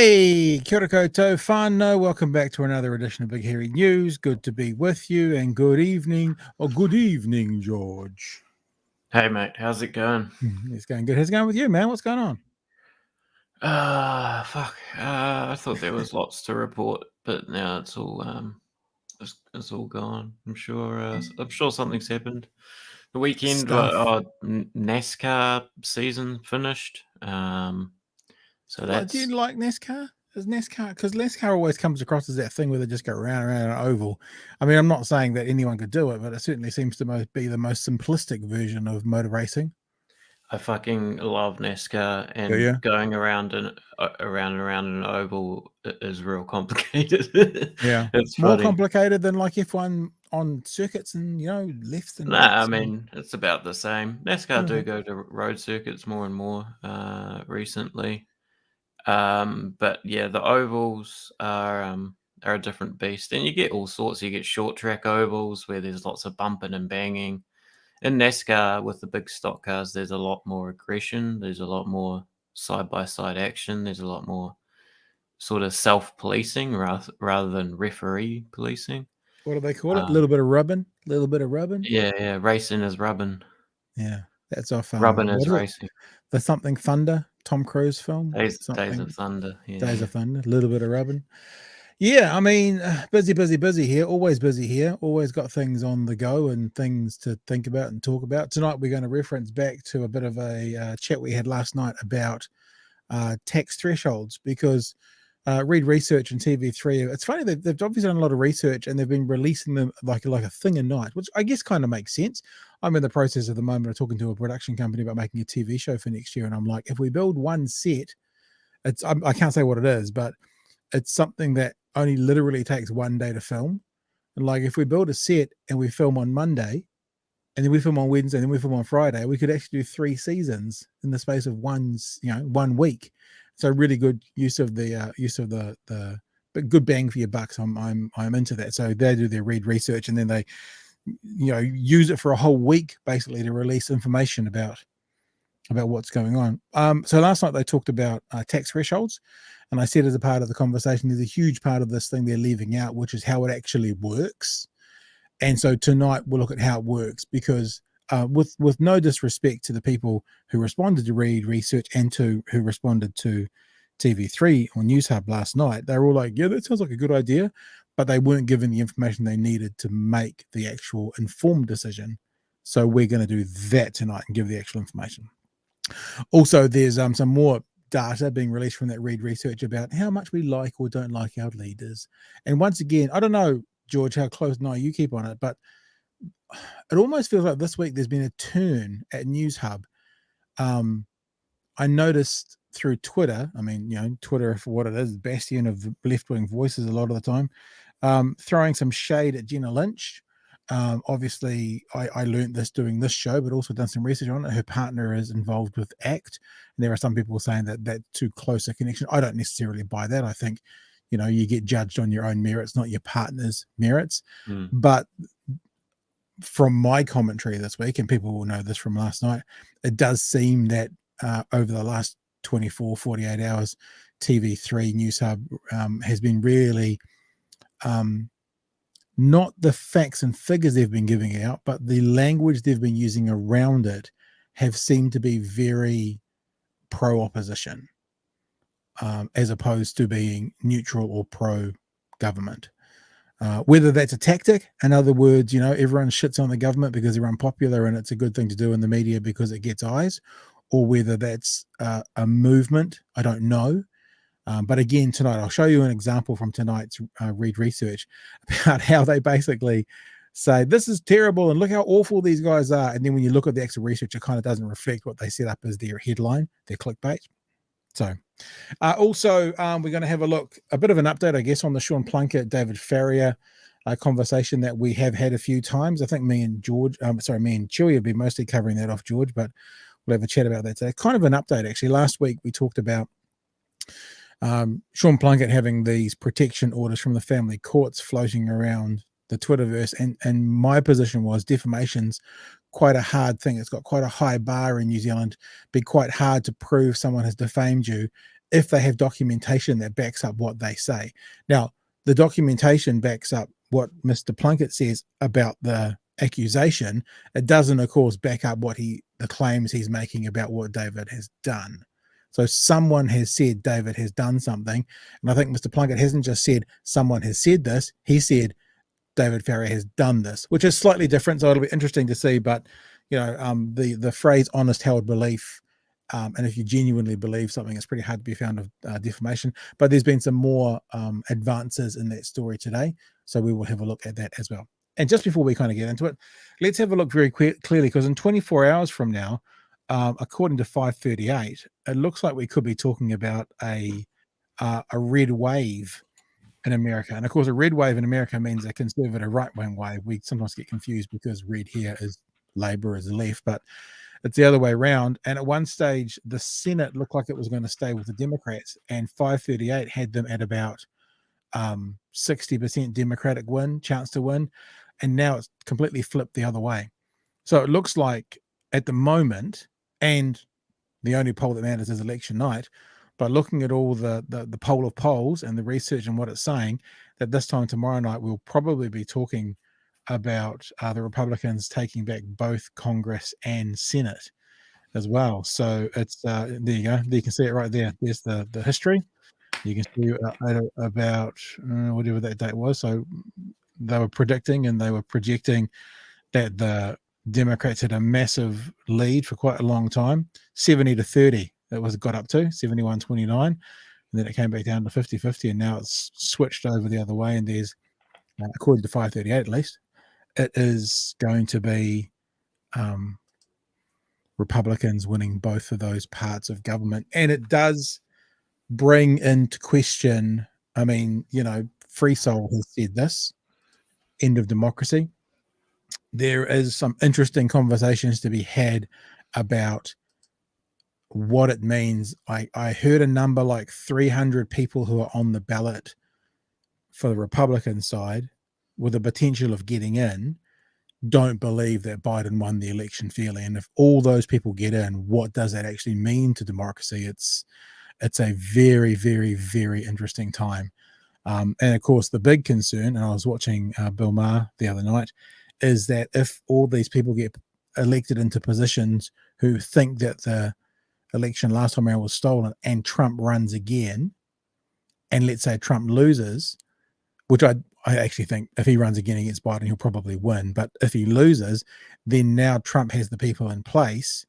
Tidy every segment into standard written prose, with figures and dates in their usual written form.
Hey, kia ora koutou whānau. Welcome back to another edition of Big Hairy News. Good to be with you, and good evening, George. Hey mate, how's it going? It's going good. How's it going with you, man? What's going on? Fuck. I thought there was lots to report, but now it's all it's all gone. I'm sure something's happened. The weekend, NASCAR season finished. So Like, do that's you like NASCAR? Is NASCAR, because NASCAR always comes across as that thing where they just go round and round an oval. I mean, I'm not saying that anyone could do it, but it certainly seems to be the most simplistic version of motor racing. I fucking love NASCAR, and Yeah. going around and around an oval is real complicated. Yeah, It's more funny. complicated than like F1 on circuits and lefts and Nah, I rights. mean, it's about the same. NASCAR do go to road circuits more and more recently. But yeah, the ovals are a different beast. And you get all sorts. You get short track ovals where there's lots of bumping and banging. In NASCAR, with the big stock cars, there's a lot more aggression. There's a lot more side-by-side action. There's a lot more sort of self-policing rather than referee policing. What do they call it? A little bit of rubbing. Yeah, racing is rubbing. Yeah, that's off. Rubbing What is is it? racing. The Something Thunder, Tom Cruise film. Days of Thunder. Yeah. Days of Thunder. A little bit of rubbing. Yeah, I mean, busy here. Always busy here. Always got things on the go and things to think about and talk about. Tonight we're going to reference back to a bit of a chat we had last night about tax thresholds, because read research and TV3. It's funny, they've obviously done a lot of research and they've been releasing them like a thing a night, which I guess kind of makes sense. I'm in the process at the moment of talking to a production company about making a TV show for next year, and I'm like, if we build one set, I can't say what it is, but it's something that only literally takes one day to film. And like, if we build a set and we film on Monday, and then we film on Wednesday, and then we film on Friday, we could actually do 3 seasons in the space of 1 week. So really good use of the but good bang for your bucks. I'm into that. So they do their read research, and then they use it for a whole week basically to release information about what's going on. So last night they talked about tax thresholds, and I said as a part of the conversation, there's a huge part of this thing they're leaving out, which is how it actually works. And so tonight we'll look at how it works, because with no disrespect to the people who responded to read research and who responded to TV3 on Newshub last night, they were all like, yeah, that sounds like a good idea, but they weren't given the information they needed to make the actual informed decision. So we're going to do that tonight and give the actual information. Also, there's some more data being released from that read research about how much we like or don't like our leaders. And once again, I don't know, George, how close an eye you keep on it, but it almost feels like this week there's been a turn at Newshub. I noticed through Twitter, I mean, Twitter for what it is, bastion of left-wing voices a lot of the time, throwing some shade at Jenna Lynch. Obviously, I learned this doing this show, but also done some research on it. Her partner is involved with ACT, and there are some people saying that that's too close a connection. I don't necessarily buy that. I think, you get judged on your own merits, not your partner's merits. But from my commentary this week, and people will know this from last night, it does seem that over the last 24, 48 hours, TV3 Newshub has been really not the facts and figures they've been giving out, but the language they've been using around it have seemed to be very pro-opposition, as opposed to being neutral or pro-government. Whether that's a tactic, in other words, everyone shits on the government because they're unpopular and it's a good thing to do in the media because it gets eyes, or whether that's a movement, I don't know. But again, tonight, I'll show you an example from tonight's read research about how they basically say, this is terrible and look how awful these guys are. And then when you look at the actual research, it kind of doesn't reflect what they set up as their headline, their clickbait. So also, we're going to have a bit of an update, I guess, on the Sean Plunket, David Farrier conversation that we have had a few times. I think me and Chewy will be mostly covering that off, George, but we'll have a chat about that today. Kind of an update, actually. Last week, we talked about Sean Plunket having these protection orders from the family courts floating around the Twitterverse, and my position was defamation's quite a hard thing. It's got quite a high bar in New Zealand. Be quite hard to prove someone has defamed you if they have documentation that backs up what they say. Now, the documentation backs up what Mr. Plunket says about the accusation. It doesn't, of course, back up what the claims he's making about what David has done. So someone has said David has done something, and I think Mr. Plunket hasn't just said someone has said this. He said David Farrier has done this, which is slightly different. So it'll be interesting to see. But the phrase "honest held belief," and if you genuinely believe something, it's pretty hard to be found of defamation. But there's been some more advances in that story today, so we will have a look at that as well. And just before we kind of get into it, let's have a look very clearly, because in 24 hours from now, according to 538, it looks like we could be talking about a red wave in America. And of course, a red wave in America means a conservative right-wing wave. We sometimes get confused because red here is Labour, is left, but it's the other way around. And at one stage, the Senate looked like it was going to stay with the Democrats, and 538 had them at about 60% Democratic chance to win. And now it's completely flipped the other way. So it looks like at the moment, and the only poll that matters is election night, but looking at all the poll of polls and the research and what it's saying, that this time tomorrow night we'll probably be talking about the Republicans taking back both Congress and Senate as well. So it's there you go. You can see it right there. There's the history. You can see about whatever that date was. So they were predicting and they were projecting that the Democrats had a massive lead for quite a long time, 70-30. It got up to 71-29, and then it came back down to 50-50, and now it's switched over the other way. And there's, according to 538 at least, it is going to be Republicans winning both of those parts of government. And it does bring into question, I mean, Free Soul has said this, end of democracy. There is some interesting conversations to be had about what it means. I heard a number like 300 people who are on the ballot for the Republican side with the potential of getting in don't believe that Biden won the election fairly. And if all those people get in, what does that actually mean to democracy? It's a very, very, very interesting time. And of course, the big concern, and I was watching Bill Maher the other night, is that if all these people get elected into positions who think that the election last time around was stolen and Trump runs again, and let's say Trump loses, which I actually think if he runs again against Biden, he'll probably win. But if he loses, then now Trump has the people in place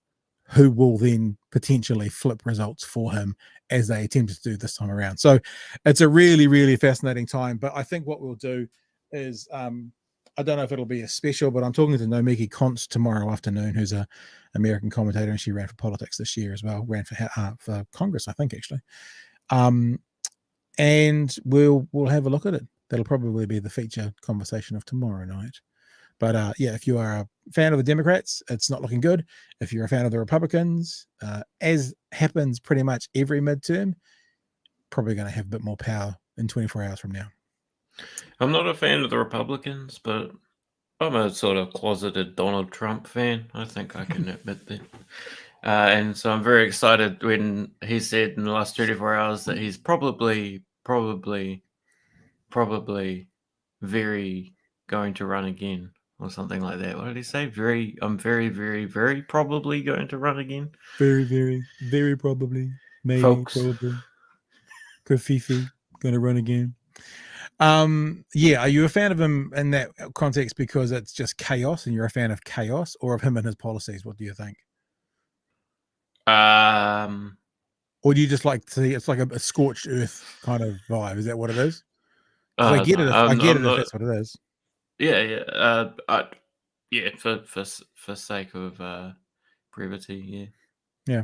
who will then potentially flip results for him as they attempted to do this time around. So it's a really, really fascinating time. But I think what we'll do is, I don't know if it'll be a special, but I'm talking to Nomiki Konst tomorrow afternoon, who's a American commentator, and she ran for politics this year as well, ran for Congress, I think, actually. And we'll have a look at it. That'll probably be the feature conversation of tomorrow night. But yeah, if you are a fan of the Democrats, it's not looking good. If you're a fan of the Republicans, as happens pretty much every midterm, probably going to have a bit more power in 24 hours from now. I'm not a fan of the Republicans, but I'm a sort of closeted Donald Trump fan. I think I can admit that. And so I'm very excited when he said in the last 24 hours that he's probably very going to run again, or something like that. What did he say? I'm very, very, very probably going to run again. Very, very, very probably. Maybe, Folks. probably. Kofifi, going to run again. Yeah, are you a fan of him in that context because it's just chaos and you're a fan of chaos, or of him and his policies? What do you think? Or do you just like to see it's like a scorched earth kind of vibe? Is that what it is? I get it. I get it if that's what it is. Yeah. For sake of brevity, yeah.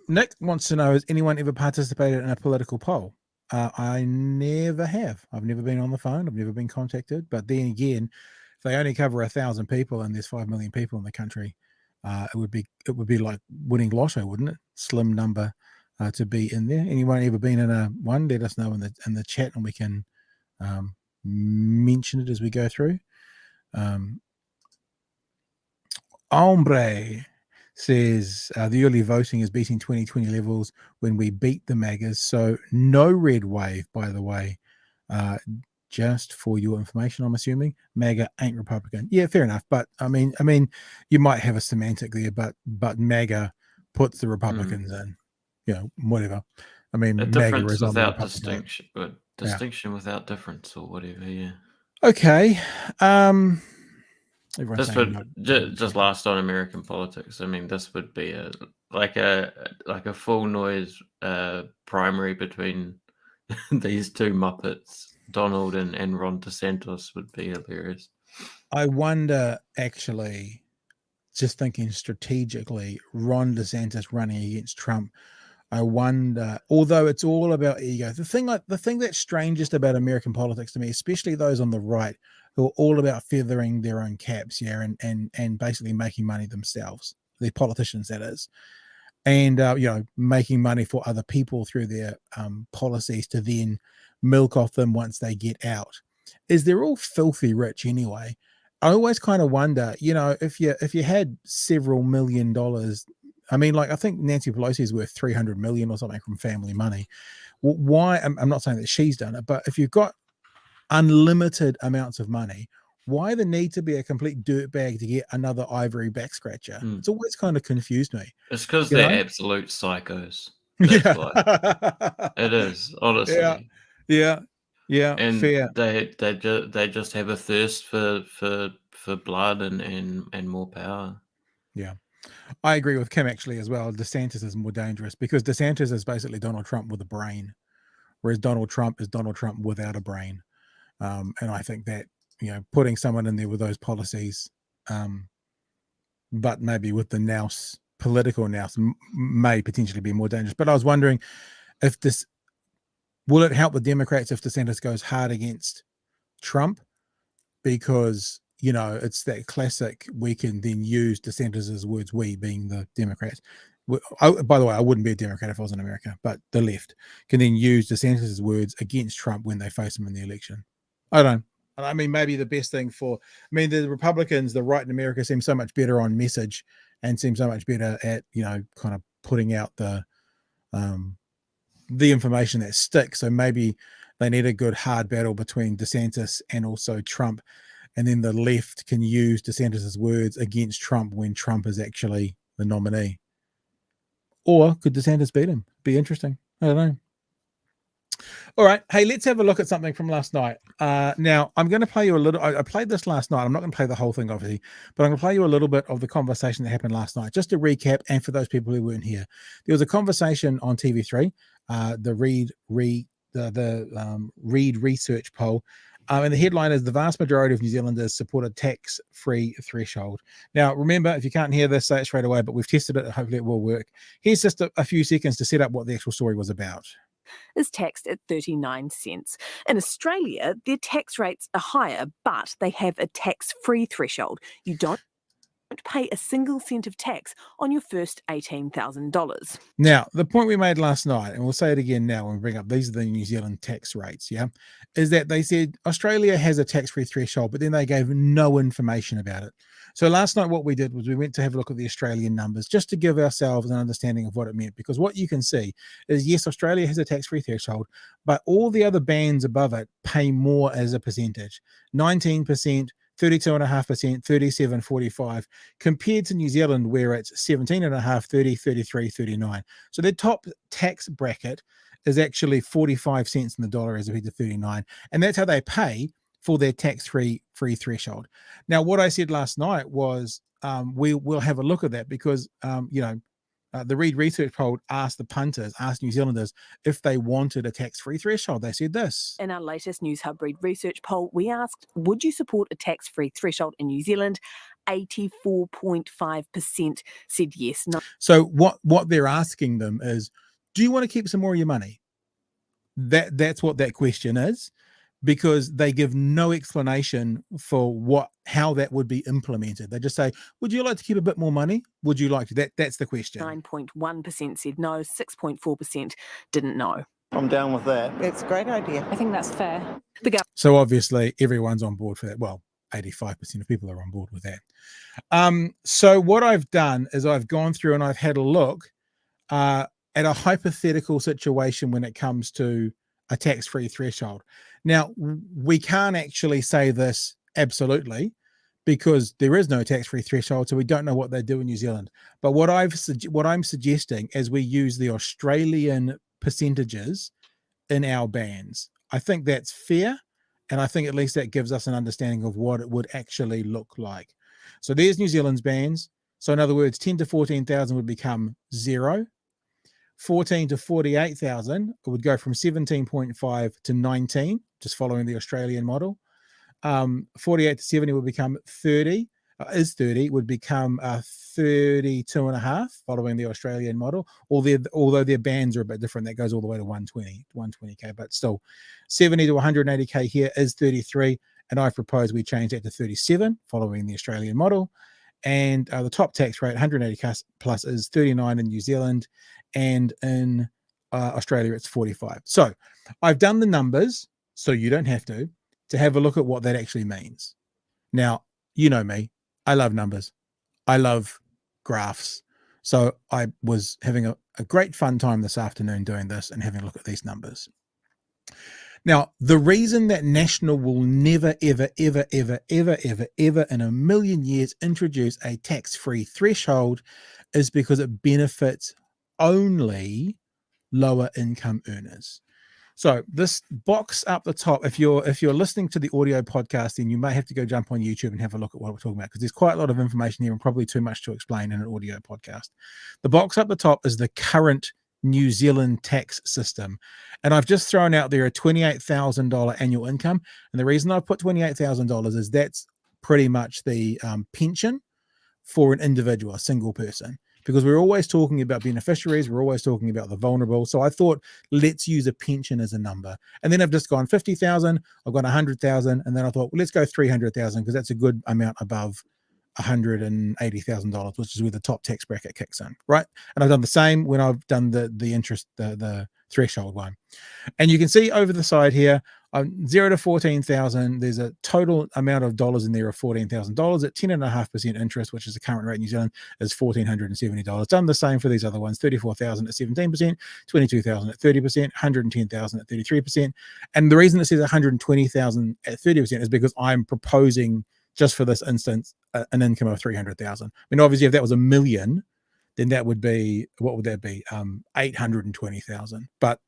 Nick wants to know: has anyone ever participated in a political poll? I never have. I've never been on the phone. I've never been contacted. But then again, if they only cover 1,000 people and there's 5 million people in the country, it would be like winning lotto, wouldn't it? Slim number to be in there. Anyone ever been in a one? Let us know in the chat, and we can mention it as we go through. Hombre says the early voting is beating 2020 levels when we beat the MAGAs. So no red wave, by the way. Just for your information, I'm assuming MAGA ain't Republican. Yeah, fair enough. But I mean, you might have a semantic there, but MAGA puts the Republicans in, whatever. I mean, A MAGA difference is on the without Republican. distinction, but distinction without difference, or whatever. Yeah. Okay. This would just last on American politics. I mean, this would be like a full noise primary between these two Muppets, Donald and Ron DeSantis, would be hilarious. I wonder, actually, just thinking strategically, Ron DeSantis running against Trump. I wonder, although it's all about ego, the thing that's strangest about American politics to me, especially those on the right, who are all about feathering their own caps, and basically making money themselves, the politicians, that is, and making money for other people through their policies to then milk off them once they get out, is they're all filthy rich anyway. I always kind of wonder, if you had several $1 million. I mean, like, I think Nancy Pelosi is worth 300 million or something from family money. Well, why? I'm not saying that she's done it, but if you've got unlimited amounts of money, why the need to be a complete dirtbag to get another ivory back scratcher? It's always kind of confused me. It's because they're absolute psychos. That's why. It is, honestly. Yeah. And fair. they just have a thirst for blood and more power. Yeah. I agree with Kim actually as well. DeSantis is more dangerous because DeSantis is basically Donald Trump with a brain, whereas Donald Trump is Donald Trump without a brain. And I think that, putting someone in there with those policies, but maybe with the political nous, may potentially be more dangerous. But I was wondering if will it help the Democrats if DeSantis goes hard against Trump? Because, it's that classic, we can then use DeSantis's words, we being the Democrats. By the way, I wouldn't be a Democrat if I was in America, but the left can then use DeSantis's words against Trump when they face him in the election. I don't know. I mean, maybe the best thing the Republicans, the right in America, seem so much better on message and seem so much better at, kind of putting out the information that sticks. So maybe they need a good hard battle between DeSantis and also Trump. And then the left can use DeSantis's words against Trump when Trump is actually the nominee. Or could DeSantis beat him? Be interesting. I don't know. All right. Hey, let's have a look at something from last night. Now, I'm going to play you a little. I played this last night. I'm not going to play the whole thing, obviously, but I'm going to play you a little bit of the conversation that happened last night, just to recap. And for those people who weren't here, there was a conversation on TV3, the Reid Research poll. And the headline is, the vast majority of New Zealanders support a tax-free threshold. Now, remember, if you can't hear this, say it straight away, but we've tested it. Hopefully it will work. Here's just a few seconds to set up what the actual story was about. Is taxed at 39 cents. In Australia, their tax rates are higher, but they have a tax-free threshold. You don't pay a single cent of tax on your first $18,000. Now, the point we made last night, and we'll say it again now when we bring up, these are the New Zealand tax rates, is that they said Australia has a tax-free threshold, but then they gave no information about it. So last night what we did was we went to have a look at the Australian numbers just to give ourselves an understanding of what it meant, because what you can see is, yes, Australia has a tax-free threshold, but all the other bands above it pay more as a percentage, 19%, 32.5%, 37, 45, compared to New Zealand, where it's 17.5, 30, 33, 39. So their top tax bracket is actually 45 cents in the dollar as opposed to 39. And that's how they pay for their tax-free threshold. Now, what I said last night was we will have a look at that because, the Reid Research poll asked New Zealanders if they wanted a tax-free threshold. They said this. In our latest Newshub Reid Research poll, we asked, would you support a tax-free threshold in New Zealand? 84.5% said yes. No. So what they're asking them is, do you want to keep some more of your money? That's what that question is, because they give no explanation for how that would be implemented. They just say, would you like to keep a bit more money? Would you like to? That's the question. 9.1% said no, 6.4% didn't know. I'm down with that. It's a great idea. I think that's fair. So obviously everyone's on board for that. Well, 85% of people are on board with that. So what I've done is I've gone through and I've had a look at a hypothetical situation when it comes to a tax-free threshold. Now, we can't actually say this absolutely because there is no tax-free threshold, so we don't know what they do in New Zealand. But what I'm suggesting as we use the Australian percentages in our bands, I think that's fair, and I think at least that gives us an understanding of what it would actually look like. So there's New Zealand's bands. So in other words, 10 to 14,000 would become 0. 14 to 48,000 would go from 17.5 to 19, just following the Australian model. 48 to 70 would become 30, would become 32.5, following the Australian model. Although their bands are a bit different, that goes all the way to 120k, but still 70 to 180k here is 33, and I propose we change that to 37, following the Australian model. And the top tax rate, 180k plus, is 39 in New Zealand, and in Australia it's 45. So I've done the numbers, so you don't have to have a look at what that actually means. Now, you know me, I love numbers, I love graphs, so I was having a great fun time this afternoon doing this and having a look at these numbers. Now, the reason that National will never, ever, ever, ever, ever, ever, ever in a million years introduce a tax-free threshold is because it benefits only lower income earners. So this box up the top, if you're listening to the audio podcast, then you may have to go jump on YouTube and have a look at what we're talking about, because there's quite a lot of information here and probably too much to explain in an audio podcast. The box up the top is the current New Zealand tax system, and I've just thrown out there a $28,000 annual income, and the reason I put $28,000 is that's pretty much the pension for an individual, a single person, because we're always talking about beneficiaries, we're always talking about the vulnerable. So I thought, let's use a pension as a number. And then I've just gone 50,000, I've got 100,000, and then I thought, well, let's go 300,000, because that's a good amount above $180,000, which is where the top tax bracket kicks in, right? And I've done the same when I've done the interest, the threshold one. And you can see over the side here, 0 to 14,000, there's a total amount of dollars in there of $14,000 at 10.5% interest, which is the current rate in New Zealand, is $1,470. Done the same for these other ones: 34,000 at 17%, 22,000 at 30%, 110,000 at 33%. And the reason it says 120,000 at 30% is because I'm proposing, just for this instance, an income of 300,000. I mean, obviously, if that was $1 million, then that would be, what would that be? 820,000. But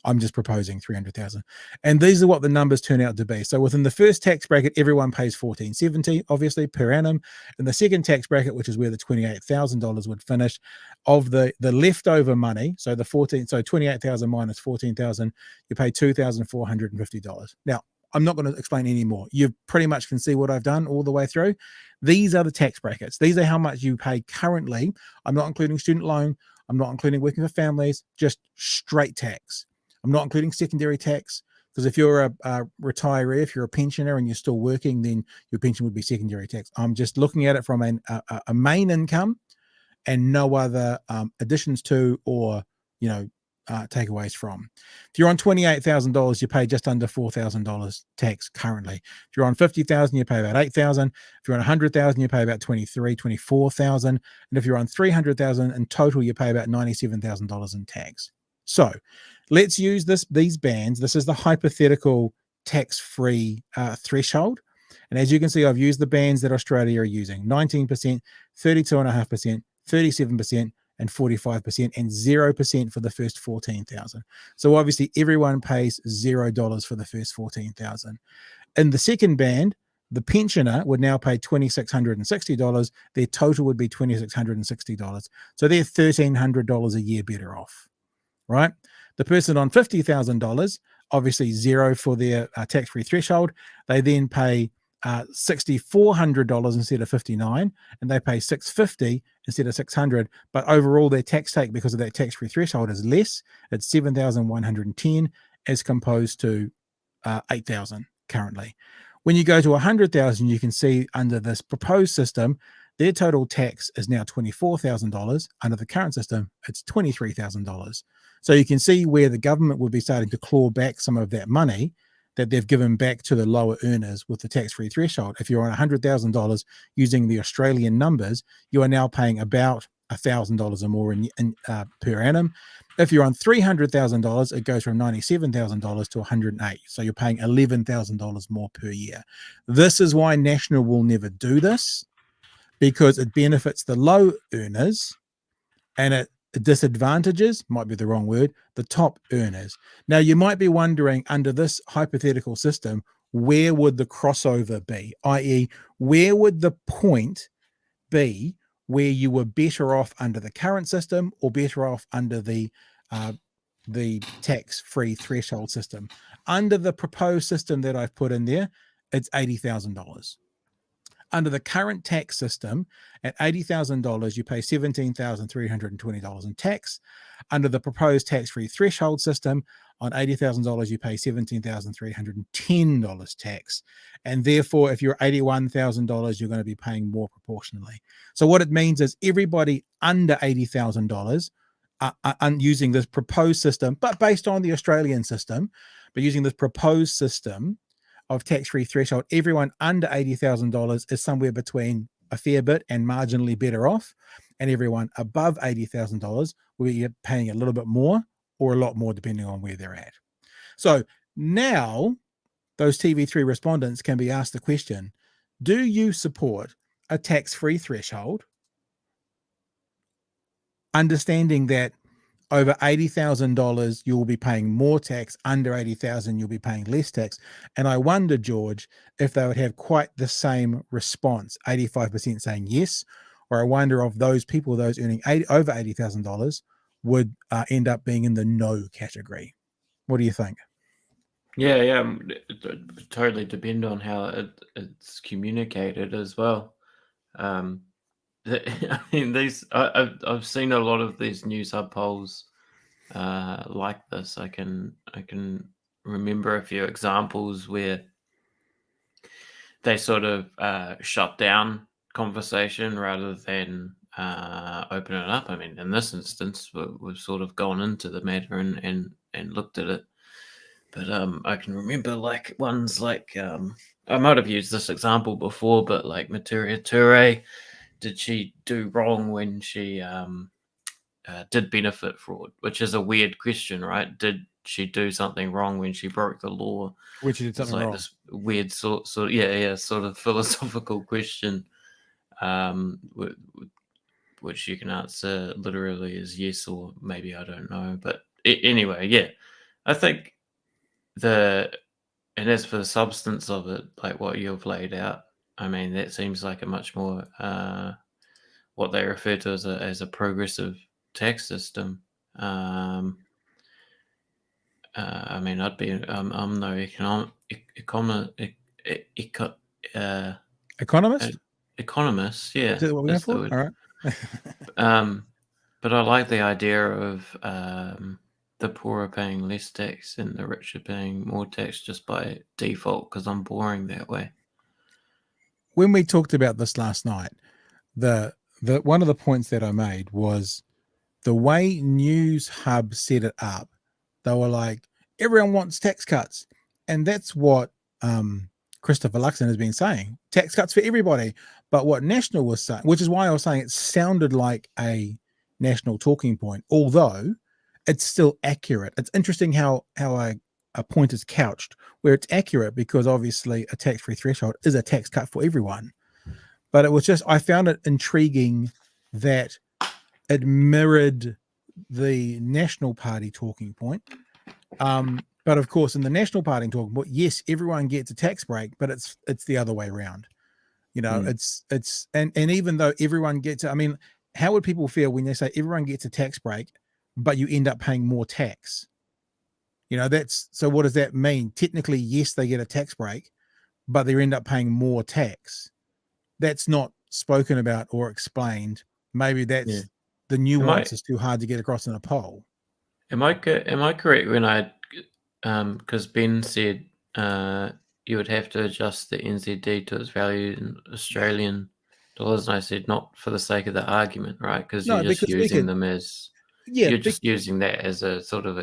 I'm just proposing 300,000. And these are what the numbers turn out to be. So within the first tax bracket, everyone pays $1,470, obviously, per annum. In the second tax bracket, which is where the $28,000 would finish, of the leftover money, so the 28,000 minus 14,000, you pay $2,450. Now, I'm not going to explain any more. You pretty much can see what I've done all the way through. These are the tax brackets. These are how much you pay currently. I'm not including student loan. I'm not including working for families, just straight tax. I'm not including secondary tax, because if you're a retiree, if you're a pensioner and you're still working, then your pension would be secondary tax. I'm just looking at it from a main income and no other additions to or, takeaways from. If you're on $28,000, you pay just under $4,000 tax currently. If you're on $50,000, you pay about $8,000. If you're on $100,000, you pay about $24,000. And if you're on $300,000 in total, you pay about $97,000 in tax. So let's use these bands. This is the hypothetical tax-free threshold. And as you can see, I've used the bands that Australia are using: 19%, 32.5%, 37%, and 45%, and 0% for the first 14,000. So obviously everyone pays $0 for the first 14,000. In the second band, the pensioner would now pay $2,660. Their total would be $2,660. So they're $1,300 a year better off, right? The person on $50,000, obviously $0 for their tax-free threshold. They then pay $6,400 instead of $59, and they pay $650 instead of $600. But overall, their tax take, because of that tax-free threshold, is less. It's $7,110 as opposed to $8,000 currently. When you go to $100,000, you can see under this proposed system, their total tax is now $24,000. Under the current system, it's $23,000. So you can see where the government would be starting to claw back some of that money that they've given back to the lower earners with the tax-free threshold. If you're on $100,000 using the Australian numbers, you are now paying about $1,000 or more per annum. If you're on $300,000, it goes from $97,000 to $108,000. So you're paying $11,000 more per year. This is why National will never do this, because it benefits the low earners and it disadvantages, might be the wrong word, the top earners. Now, you might be wondering, under this hypothetical system, where would the crossover be? I.e., where would the point be where you were better off under the current system or better off under the tax-free threshold system? Under the proposed system that I've put in there, it's $80,000. Under the current tax system, at $80,000, you pay $17,320 in tax. Under the proposed tax-free threshold system, on $80,000, you pay $17,310 tax. And therefore, if you're $81,000, you're going to be paying more proportionally. So what it means is everybody under $80,000 are using this proposed system, but based on the Australian system, but using this proposed system of tax-free threshold, everyone under $80,000 is somewhere between a fair bit and marginally better off, and everyone above $80,000 will be paying a little bit more or a lot more depending on where they're at. So now those TV3 respondents can be asked the question, do you support a tax-free threshold, understanding that over $80,000, you will be paying more tax. Under $80,000, you'll be paying less tax. And I wonder, George, if they would have quite the same response, 85% saying yes, or I wonder if those people, those earning over $80,000, would end up being in the no category. What do you think? Yeah, it totally depend on how it's communicated as well. I mean, I've seen a lot of these Newshub polls like this. I can remember a few examples where they sort of shut down conversation rather than open it up. I mean, in this instance, we've sort of gone into the matter and looked at it. But I can remember like ones like I might have used this example before, but like Materia Toure, did she do wrong when she did benefit fraud? Which is a weird question, right? Did she do something wrong when she broke the law? Which she did something wrong. This weird sort of philosophical question, which you can answer literally as yes or maybe I don't know. But anyway, yeah, I think and as for the substance of it, like what you've laid out, I mean, that seems like a much more what they refer to as a progressive tax system. I mean, I'm no economist. Economist, yeah. Is that what we're going for? All right. But I like the idea of the poor are paying less tax and the rich are paying more tax just by default because I'm boring that way. When we talked about this last night, the one of the points that I made was the way Newshub set it up. They were like, everyone wants tax cuts, and that's what Christopher Luxon has been saying, tax cuts for everybody. But what National was saying, which is why I was saying it sounded like a National talking point, although it's still accurate. It's interesting how a point is couched where it's accurate, because obviously a tax-free threshold is a tax cut for everyone. But it was just, I found it intriguing that it mirrored the National Party talking point. But of course, in the National Party talking point, yes, everyone gets a tax break, but it's the other way around. You know, and even though everyone gets, I mean, how would people feel when they say everyone gets a tax break, but you end up paying more tax? You know, so what does that mean? Technically, yes, they get a tax break, but they end up paying more tax. That's not spoken about or explained. Maybe that's the nuance is too hard to get across in a poll. Am I correct when because Ben said you would have to adjust the NZD to its value in Australian dollars, and I said not for the sake of the argument, right? Because you're just using them as you're just using that as a sort of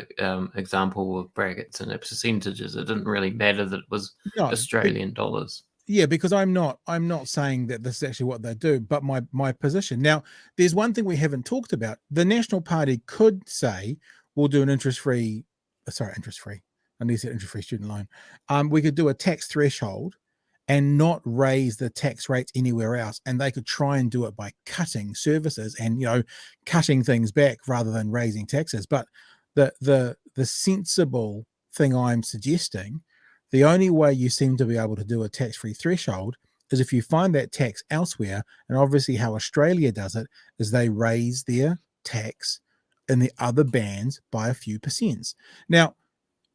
example of brackets and percentages. It didn't really matter that it was Australian dollars. Yeah, because I'm not saying that this is actually what they do, but my position. Now, there's one thing we haven't talked about. The National Party could say we'll do an interest-free. I need to say interest-free student loan. We could do a tax threshold and not raise the tax rates anywhere else, and they could try and do it by cutting services and cutting things back rather than raising taxes. But the sensible thing I'm suggesting, the only way you seem to be able to do a tax-free threshold is if you find that tax elsewhere. And obviously how Australia does it is they raise their tax in the other bands by a few percents. Now,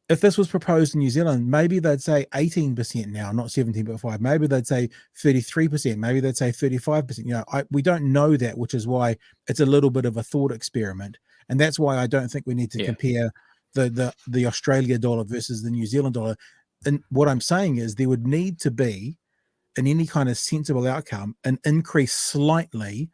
if this was proposed in New Zealand, maybe they'd say 18% now, not 17.5. Maybe they'd say 33%. Maybe they'd say 35%. We don't know that, which is why it's a little bit of a thought experiment. And that's why I don't think we need to compare the Australia dollar versus the New Zealand dollar. And what I'm saying is there would need to be, in any kind of sensible outcome, an increase slightly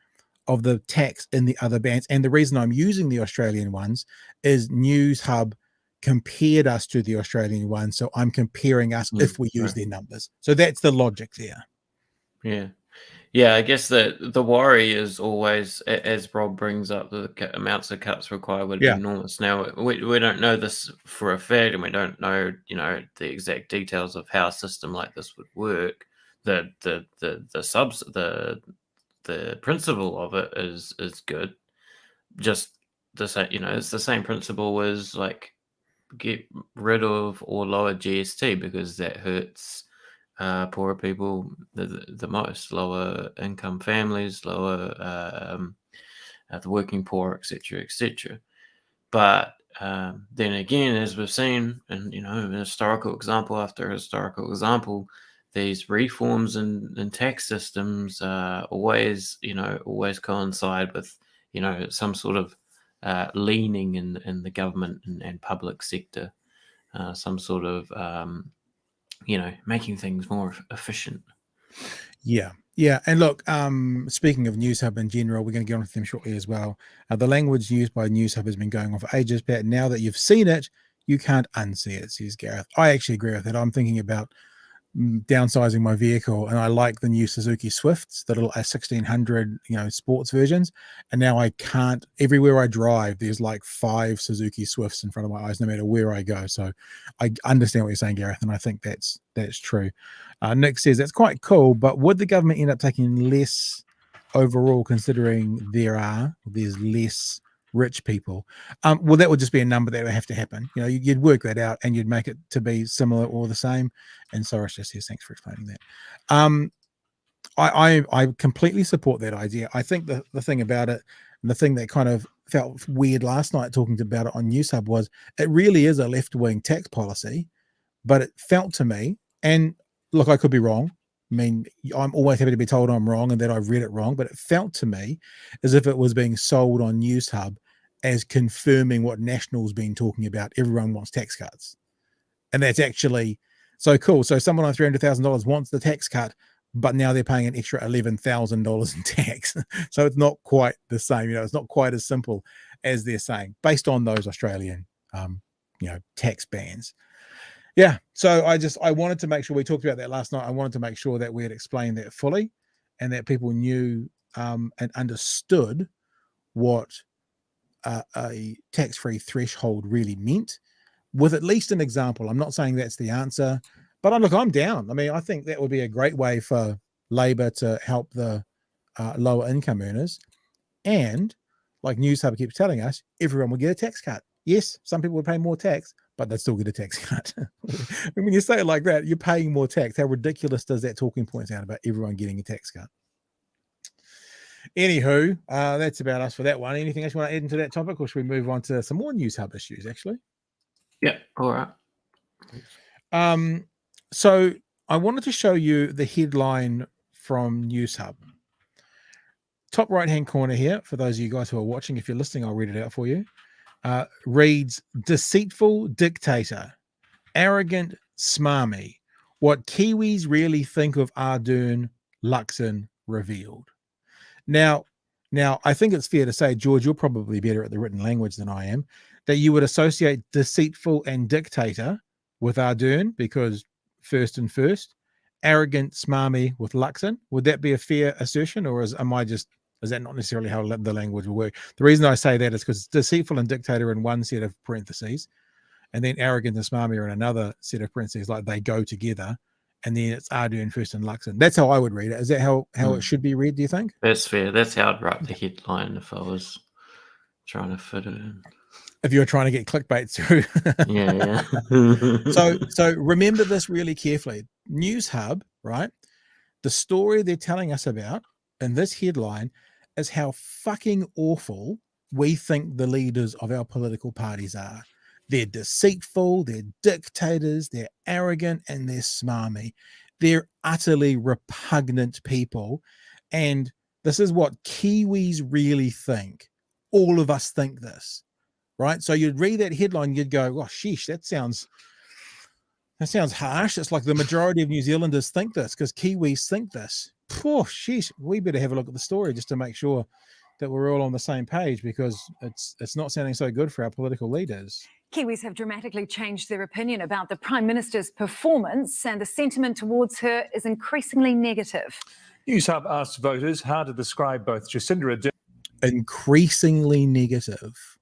of the tax in the other bands. And the reason I'm using the Australian ones is Newshub compared us to the Australian one, so I'm comparing us if we use their numbers. So that's the logic there. Yeah, I guess that the worry is always, as Rob brings up, the amounts of cuts required would be enormous. Now we don't know this for a fact, and we don't know the exact details of how a system like this would work. The principle of it is good. Just the same, it's the same principle as like get rid of or lower GST, because that hurts poorer people the most, lower income families, lower the working poor, etc. But then again, as we've seen, and historical example after historical example, these reforms in tax systems always coincide with some sort of leaning in the government and public sector, some sort of making things more efficient. Yeah. And look, speaking of Newshub in general, we're going to get on to them shortly as well. The language used by Newshub has been going on for ages, but now that you've seen it, you can't unsee it, says Gareth. I actually agree with it. I'm thinking about downsizing my vehicle, and I like the new Suzuki Swifts, the little 1600 sports versions, and now I can't. Everywhere I drive, there's like 5 Suzuki Swifts in front of my eyes no matter where I go. So I understand what you're saying, Gareth, and I think that's true. Nick says that's quite cool, but would the government end up taking less overall, considering there's less rich people? Well, that would just be a number that would have to happen. You'd work that out and you'd make it to be similar or the same. And Soros just says, thanks for explaining that. I completely support that idea. I think the thing about it, and the thing that kind of felt weird last night talking about it on Newshub, was it really is a left-wing tax policy, but it felt to me, and look, I could be wrong. I mean, I'm always happy to be told I'm wrong and that I've read it wrong, but it felt to me as if it was being sold on Newshub as confirming what National's been talking about. Everyone wants tax cuts. And that's actually so cool. So someone on $300,000 wants the tax cut, but now they're paying an extra $11,000 in tax. So it's not quite the same. It's not quite as simple as they're saying, based on those Australian, tax bans. Yeah, so I wanted to make sure we talked about that last night. I wanted to make sure that we had explained that fully, and that people knew and understood what a tax-free threshold really meant, with at least an example. I'm not saying that's the answer, but I'm down. I mean, I think that would be a great way for Labor to help the lower income earners, and like Newshub keeps telling us, everyone would get a tax cut. Yes, some people would pay more tax, but they'd still get a tax cut. When you say it like that, you're paying more tax. How ridiculous does that talking point sound about everyone getting a tax cut? Anywho, that's about us for that one. Anything else you want to add into that topic, or should we move on to some more Newshub issues, actually? Yeah, all right. So I wanted to show you the headline from Newshub. Top right-hand corner here, for those of you guys who are watching. If you're listening, I'll read it out for you. Reads, deceitful dictator, arrogant smarmy, what Kiwis really think of Ardern Luxon revealed. Now, Now, I think it's fair to say, George, you're probably better at the written language than I am, that you would associate deceitful and dictator with Ardern because first and first, arrogant, smarmy with Luxon. Would that be a fair assertion, or is that not necessarily how the language will work? The reason I say that is because deceitful and dictator in one set of parentheses, and then arrogant and smarmy are in another set of parentheses, like they go together, and then it's Ardern first and Luxon. That's how I would read it. Is that how it should be read, do you think? That's fair. That's how I'd write the headline if I was trying to fit it in. If you're trying to get clickbait through. Yeah. So remember this really carefully. Newshub, right? The story they're telling us about in this headline is how fucking awful we think the leaders of our political parties are. They're deceitful, they're dictators, they're arrogant, and they're smarmy. They're utterly repugnant people. And this is what Kiwis really think. All of us think this, right? So you'd read that headline, you'd go, oh, sheesh, that sounds harsh. It's like the majority of New Zealanders think this because Kiwis think this. Oh, sheesh, we better have a look at the story just to make sure that we're all on the same page, because it's not sounding so good for our political leaders. Kiwis have dramatically changed their opinion about the Prime Minister's performance, and the sentiment towards her is increasingly negative. Newshub asked voters how to describe both Jacinda Ardern Increasingly negative.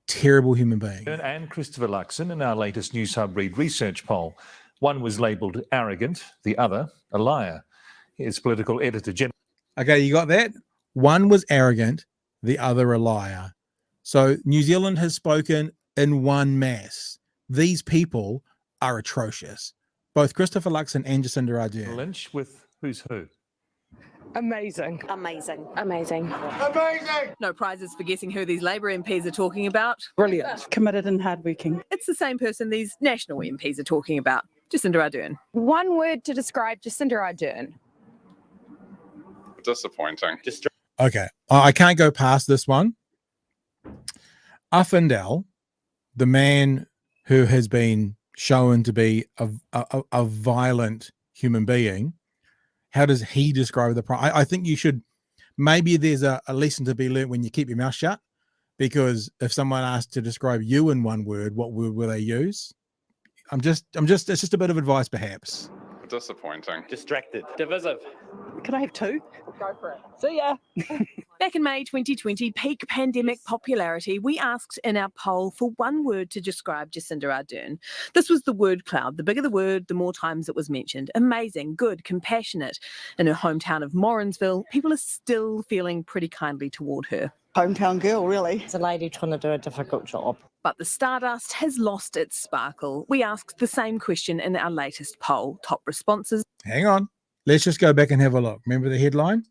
Terrible human being. and Christopher Luxon in our latest Newshub Read research poll. One was labelled arrogant, the other a liar. Here's political editor Jim. Okay, you got that? One was arrogant, the other a liar. So New Zealand has spoken in one mass. These people are atrocious. Both Christopher Luxon and Jacinda Ardern. Lynch with who's who. Amazing. Amazing. Amazing. Amazing. No prizes for guessing who these Labour MPs are talking about. Brilliant. Committed and hardworking. It's the same person these National MPs are talking about, Jacinda Ardern. One word to describe Jacinda Ardern. Disappointing. Okay, I can't go past this one. Uffindell, the man who has been shown to be a violent human being, how does he describe the Prime? I think you should, maybe there's a lesson to be learned when you keep your mouth shut, because if someone asked to describe you in one word, what word will they use? It's just a bit of advice perhaps. Disappointing. Distracted. Divisive. Can I have two? Go for it. See ya. Back in May 2020, peak pandemic popularity, we asked in our poll for one word to describe Jacinda Ardern. This was the word cloud. The bigger the word, the more times it was mentioned. Amazing, good, compassionate. In her hometown of Morrinsville, people are still feeling pretty kindly toward her. Hometown girl, really. It's a lady trying to do a difficult job. But the stardust has lost its sparkle. We asked the same question in our latest poll. Top responses. Hang on. Let's just go back and have a look. Remember the headline?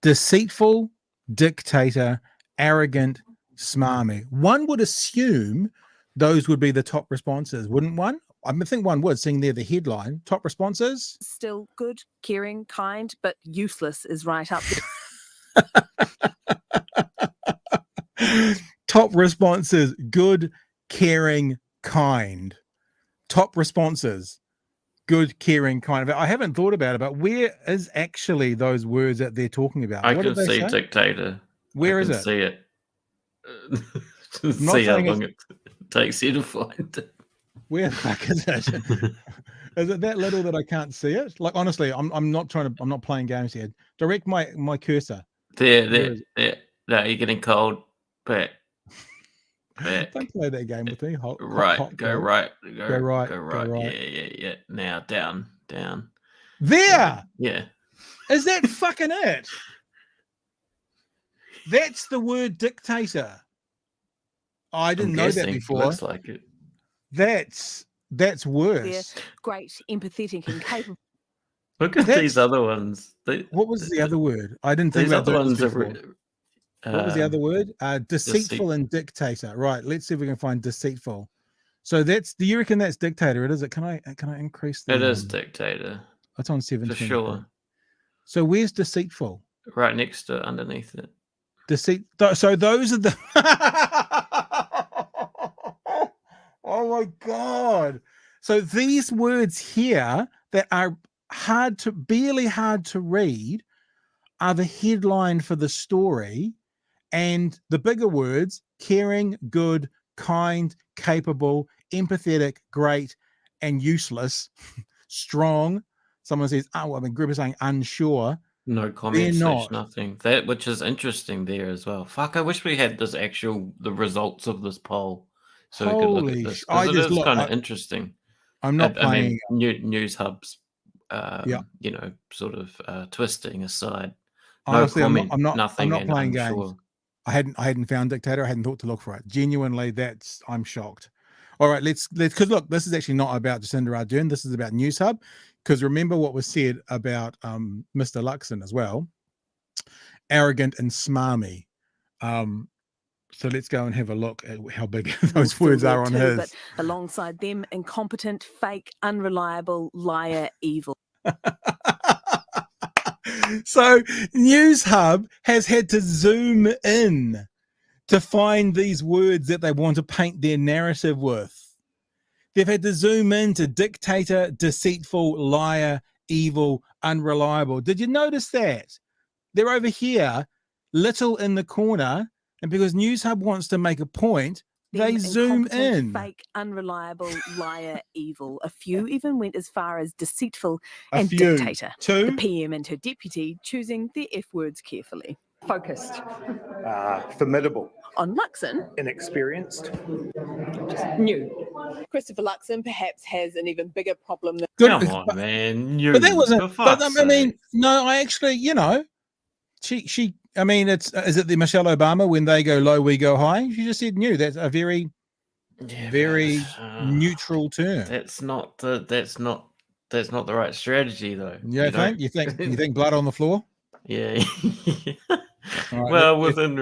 Deceitful, dictator, arrogant, smarmy. One would assume those would be the top responses, wouldn't one? I think one would, seeing there the headline. Top responses? Still good, caring, kind, but useless is right up there. Top responses: good, caring, kind. Top responses: good, caring, kind. I haven't thought about it, but where is actually those words that they're talking about? I What can did they see say? dictator. Where is I can it? see it. Not See how saying long it takes you to find it. Where the fuck is it? Is it that little that I can't see it? Like honestly, I'm not playing games here. Direct my cursor. There. No, you're getting cold. Back. Don't play that game with me. Right. Go cold. right. Go right. Yeah. Now down. There. Yeah. Is that fucking it? That's the word dictator. I didn't know that guessing. before. Looks like it. That's worse. Great, empathetic, and capable. Look at these other ones. What was the other word? I didn't think These about other those ones before. What was the other word? Deceitful and dictator. Right. Let's see if we can find deceitful. So do you reckon that's dictator? It is it. Can I increase the It is dictator. It's on 17. For sure. So where's deceitful? Right next to underneath it. So those are the oh my god. So these words here that are barely hard to read are the headline for the story, and the bigger words: caring, good, kind, capable, empathetic, great, and useless, strong. Someone says, oh, I mean, group is saying unsure. No comment, not. nothing. That, which is interesting there as well. Fuck, I wish we had the results of this poll so we could look at this, because it is kind of interesting. I'm not playing. I mean, News Hub's, Yeah. you know, sort of twisting aside. Honestly, no comment, I'm not playing unsure. games. I hadn't found Dictator. I hadn't thought to look for it. Genuinely, I'm shocked. All right, let's because look, this is actually not about Jacinda Ardern. This is about News Hub. Because remember what was said about Mr. Luxon as well. Arrogant and smarmy. So let's go and have a look at how big those words are on his. But alongside them, incompetent, fake, unreliable, liar, evil. So News Hub has had to zoom in to find these words that they want to paint their narrative with. They've had to zoom into dictator, deceitful, liar, evil, unreliable. Did you notice that? They're over here, little in the corner, and because News Hub wants to make a point, they zoom in. Fake, unreliable, liar, evil. A few even went as far as deceitful A and few. dictator. Two. The PM and her deputy choosing their F words carefully. Focused. Formidable. On Luxon, Inexperienced. New. Christopher Luxon perhaps has an even bigger problem than Come on, man. But that wasn't. For fuck's I mean, sake. no, I actually, you know, she. I mean, is it the Michelle Obama when they go low, we go high? She just said new. That's a very neutral term. That's not the right strategy, though. You think blood on the floor? Yeah. Right, well, within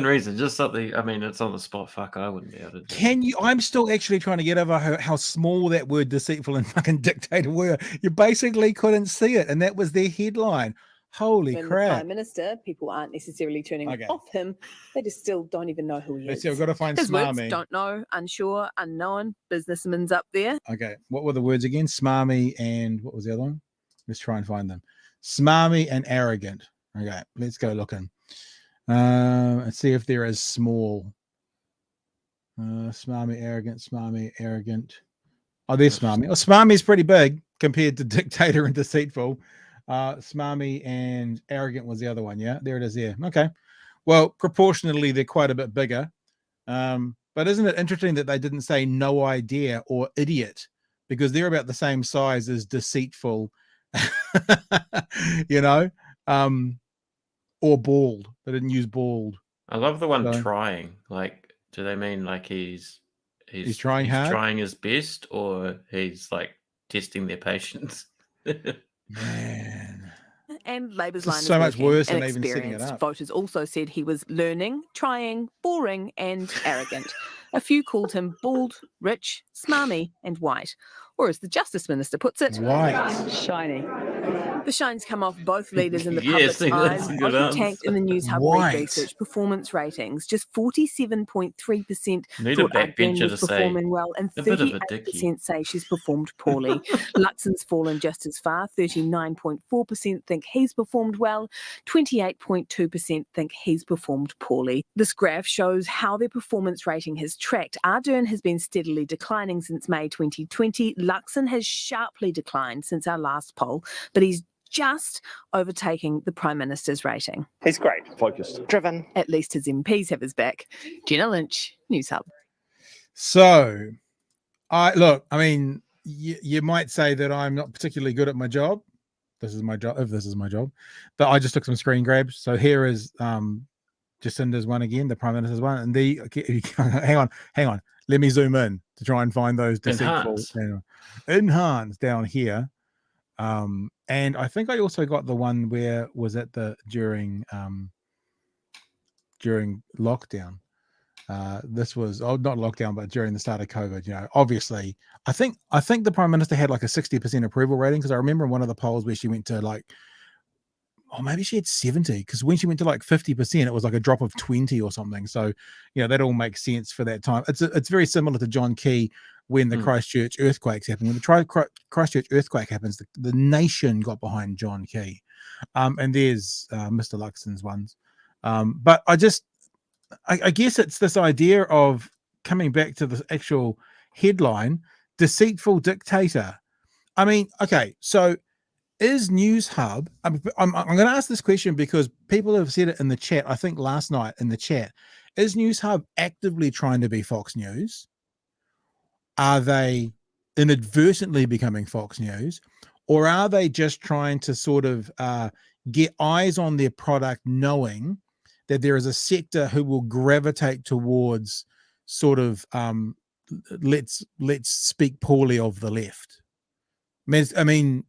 reason, just something. I mean, it's on the spot. Fuck, I wouldn't be able to. Can you? I'm still actually trying to get over how small that word deceitful and fucking dictator were. You basically couldn't see it, and that was their headline. Holy when crap! the Prime Minister, people aren't necessarily turning off him. They just still don't even know who he is. We've got to find his smarmy. Words, don't know, unsure, unknown. Businessman's up there. Okay, what were the words again? Smarmy and what was the other one? Let's try and find them. Smarmy and arrogant. Okay, let's go looking. And see if they're as small. Smarmy, arrogant. Oh, they're smarmy. Oh, smarmy is pretty big compared to dictator and deceitful. Smarmy and arrogant was the other one. Yeah, there it is there. Okay. Well, proportionally, they're quite a bit bigger. But isn't it interesting that they didn't say no idea or idiot, because they're about the same size as deceitful, you know, or bald. They didn't use bald. I love the one trying. Like, do they mean like he's trying hard, trying his best, or he's like testing their patience? Man. And Labour's line is so much worse than even setting it inexperienced. up. Voters also said he was learning, trying, boring, and arrogant. A few called him bald, rich, smarmy, and white. Or as the Justice Minister puts it, white. Shiny. The shine's come off both leaders in the Yes, public's that's eyes. a good Both tanked in the News Hub White. research performance ratings. Just 47.3% Need a thought Ardern backbencher was to say performing well, and a bit of a dickie. 38% say she's performed poorly. Luxon's fallen just as far. 39.4% think he's performed well. 28.2% think he's performed poorly. This graph shows how their performance rating has tracked. Ardern has been steadily declining since May 2020. Luxon has sharply declined since our last poll, but he's just overtaking the Prime Minister's rating. He's great. Focused. Driven. At least his MPs have his back. Jenna Lynch, News Hub. So, I mean, you might say that I'm not particularly good at my job. This is my job, if this is my job. But I just took some screen grabs. So here is Jacinda's one again, the Prime Minister's one. And hang on. Let me zoom in to try and find those deceitful. Enhance down here. And I think I also got the one where was it during lockdown. This was not lockdown, but during the start of COVID. You know, obviously, I think the Prime Minister had like a 60% approval rating, because I remember in one of the polls where she went to like, maybe she had 70, because when she went to like 50%, it was like a drop of 20 or something. So, you know, that all makes sense for that time. It's very similar to John Key when the Christchurch earthquakes happened. When the Christchurch earthquake happens, the nation got behind John Key. And there's Mr. Luxton's ones. But I guess it's this idea of coming back to the actual headline, deceitful dictator. I mean, okay, so is Newshub, I'm going to ask this question because people have said it in the chat, I think last night in the chat, is Newshub actively trying to be Fox News? Are they inadvertently becoming Fox News? Or are they just trying to sort of get eyes on their product, knowing that there is a sector who will gravitate towards sort of let's speak poorly of the left? I mean,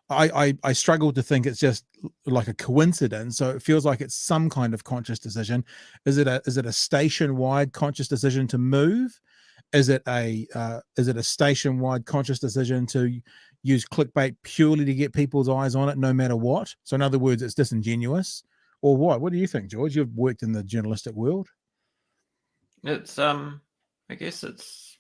I struggle to think it's just like a coincidence. So it feels like it's some kind of conscious decision. Is it a station-wide conscious decision to move? Is it a station-wide conscious decision to use clickbait purely to get people's eyes on it, no matter what? So in other words, it's disingenuous, or what? What do you think, George? You've worked in the journalistic world. It's I guess it's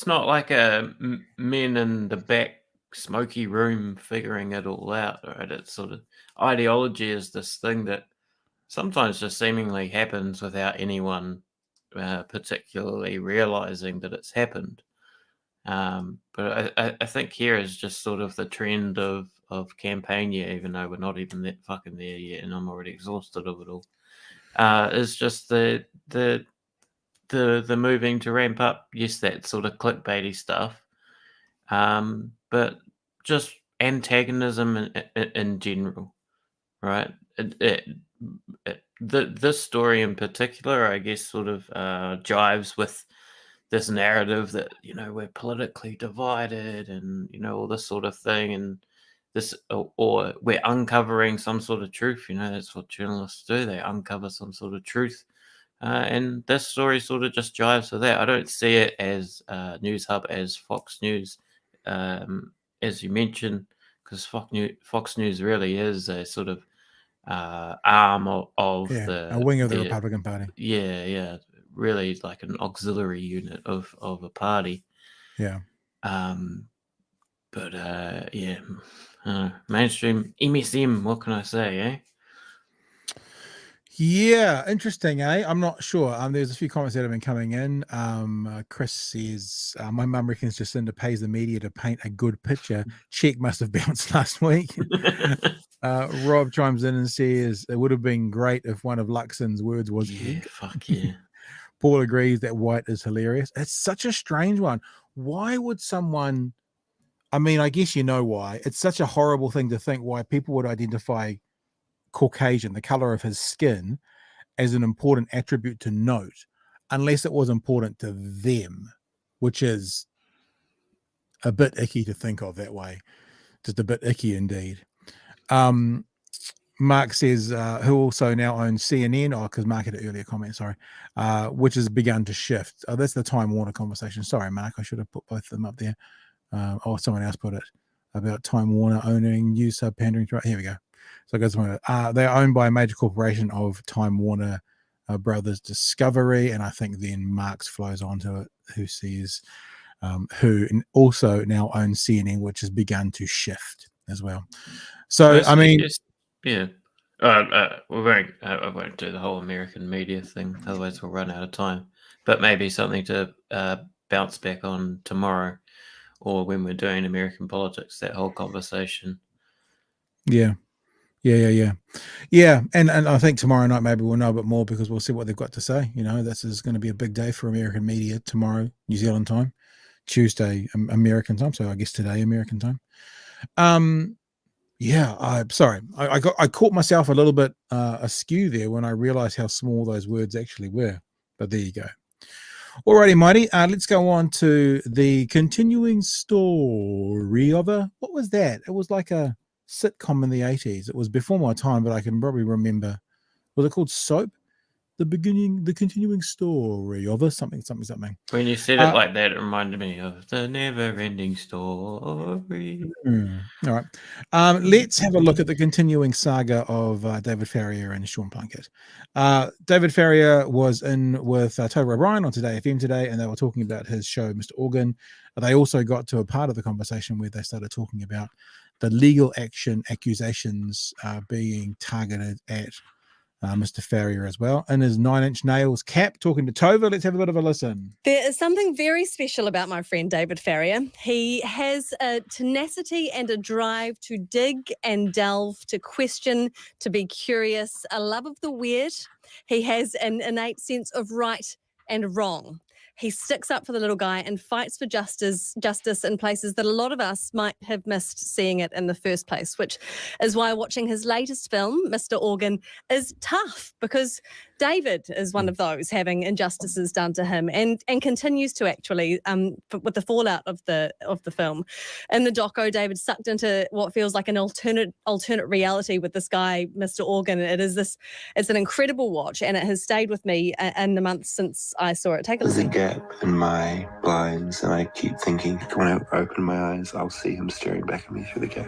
not like a men in the back smoky room figuring it all out, right? It's sort of, ideology is this thing that sometimes just seemingly happens without anyone particularly realizing that it's happened. But I think here is just sort of the trend of campaign, even though we're not even that fucking there yet, and I'm already exhausted of it all. Is just the moving to ramp up, yes, that sort of clickbaity stuff, but just antagonism in general, right? This story in particular, I guess, sort of jives with this narrative that, we're politically divided and, all this sort of thing, and this, or we're uncovering some sort of truth. That's what journalists do. They uncover some sort of truth. And this story sort of just jives with that. I don't see it as Newshub as Fox News, as you mentioned, because Fox News really is a sort of arm of a wing of the Republican Party. Yeah, really like an auxiliary unit of a party. Yeah. But mainstream MSM. What can I say, eh? Yeah, interesting, eh? I'm not sure. There's a few comments that have been coming in. Chris says, my mum reckons Jacinda pays the media to paint a good picture. Check must have bounced last week. Rob chimes in and says, it would have been great if one of Luxon's words was egg. Fuck yeah. Paul agrees that white is hilarious. It's such a strange one. Why would someone, I mean, I guess you know why. It's such a horrible thing to think why people would identify Caucasian, the color of his skin, as an important attribute to note, unless it was important to them, which is a bit icky to think of that way. Just a bit icky indeed. Mark says, who also now owns CNN, because Mark had an earlier comment, sorry, which has begun to shift. Oh, that's the Time Warner conversation. Sorry, Mark, I should have put both of them up there. Someone else put it about Time Warner owning Newshub pandering to. Here we go. So it goes, they're owned by a major corporation of Time Warner Brothers Discovery, and I think then Marx flows onto it, who says who also now owns CNN, which has begun to shift as well. So I mean, yeah, I won't do the whole American media thing, otherwise we'll run out of time. But maybe something to bounce back on tomorrow, or when we're doing American politics, that whole conversation. Yeah. And I think tomorrow night maybe we'll know a bit more, because we'll see what they've got to say. This is going to be a big day for American media tomorrow, New Zealand time, Tuesday American time. So I guess today American time. I'm sorry. I caught myself a little bit askew there when I realized how small those words actually were. But there you go. Alrighty, Mighty. Let's go on to the continuing story of what was that? It was like a sitcom in the 80s. It was before my time, but I can probably remember. Was it called Soap? The continuing story of something. When you said it like that, it reminded me of the never-ending story. All right. Let's have a look at the continuing saga of David Farrier and Sean Plunket. David Farrier was in with Toby O'Brien on Today FM today, and they were talking about his show, Mr. Organ. They also got to a part of the conversation where they started talking about the legal action accusations being targeted at Mr. Farrier as well. In his 9-inch nails cap, talking to Tova. Let's have a bit of a listen. There is something very special about my friend David Farrier. He has a tenacity and a drive to dig and delve, to question, to be curious, a love of the weird. He has an innate sense of right and wrong. He sticks up for the little guy and fights for justice in places that a lot of us might have missed seeing it in the first place, which is why watching his latest film, Mr. Organ, is tough, because David is one of those having injustices done to him and continues to actually with the fallout of the film. In the doco, David sucked into what feels like an alternate reality with this guy, Mr. Organ. It's an incredible watch, and it has stayed with me in the months since I saw it. Take a listen. There's a gap in my blinds, and I keep thinking, when I open my eyes, I'll see him staring back at me through the gap.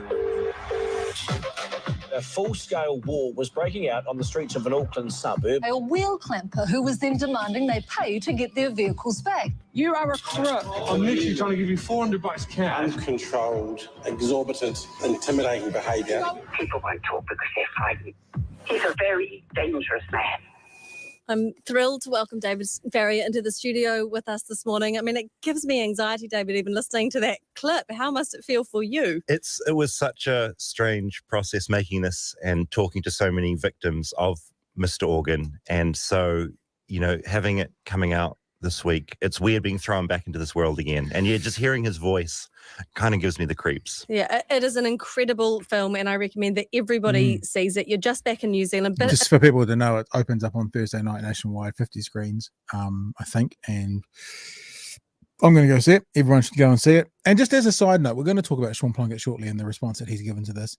A full-scale war was breaking out on the streets of an Auckland suburb. A wheel clamper who was then demanding they pay to get their vehicles back. You are a crook. I'm literally trying to give you $400 cash. Uncontrolled, exorbitant, intimidating behaviour. People won't talk because they're frightened. He's a very dangerous man. I'm thrilled to welcome David Farrier into the studio with us this morning. I mean, it gives me anxiety, David, even listening to that clip. How must it feel for you? It was such a strange process making this and talking to so many victims of Mr. Organ. And so, having it coming out this week, it's weird being thrown back into this world again. And just hearing his voice kind of gives me the creeps. Yeah, it is an incredible film, and I recommend that everybody sees it. You're just back in New Zealand. But just for people to know, it opens up on Thursday night nationwide, 50 screens, I think. And I'm going to go see it. Everyone should go and see it. And just as a side note, we're going to talk about Sean Plunket shortly and the response that he's given to this.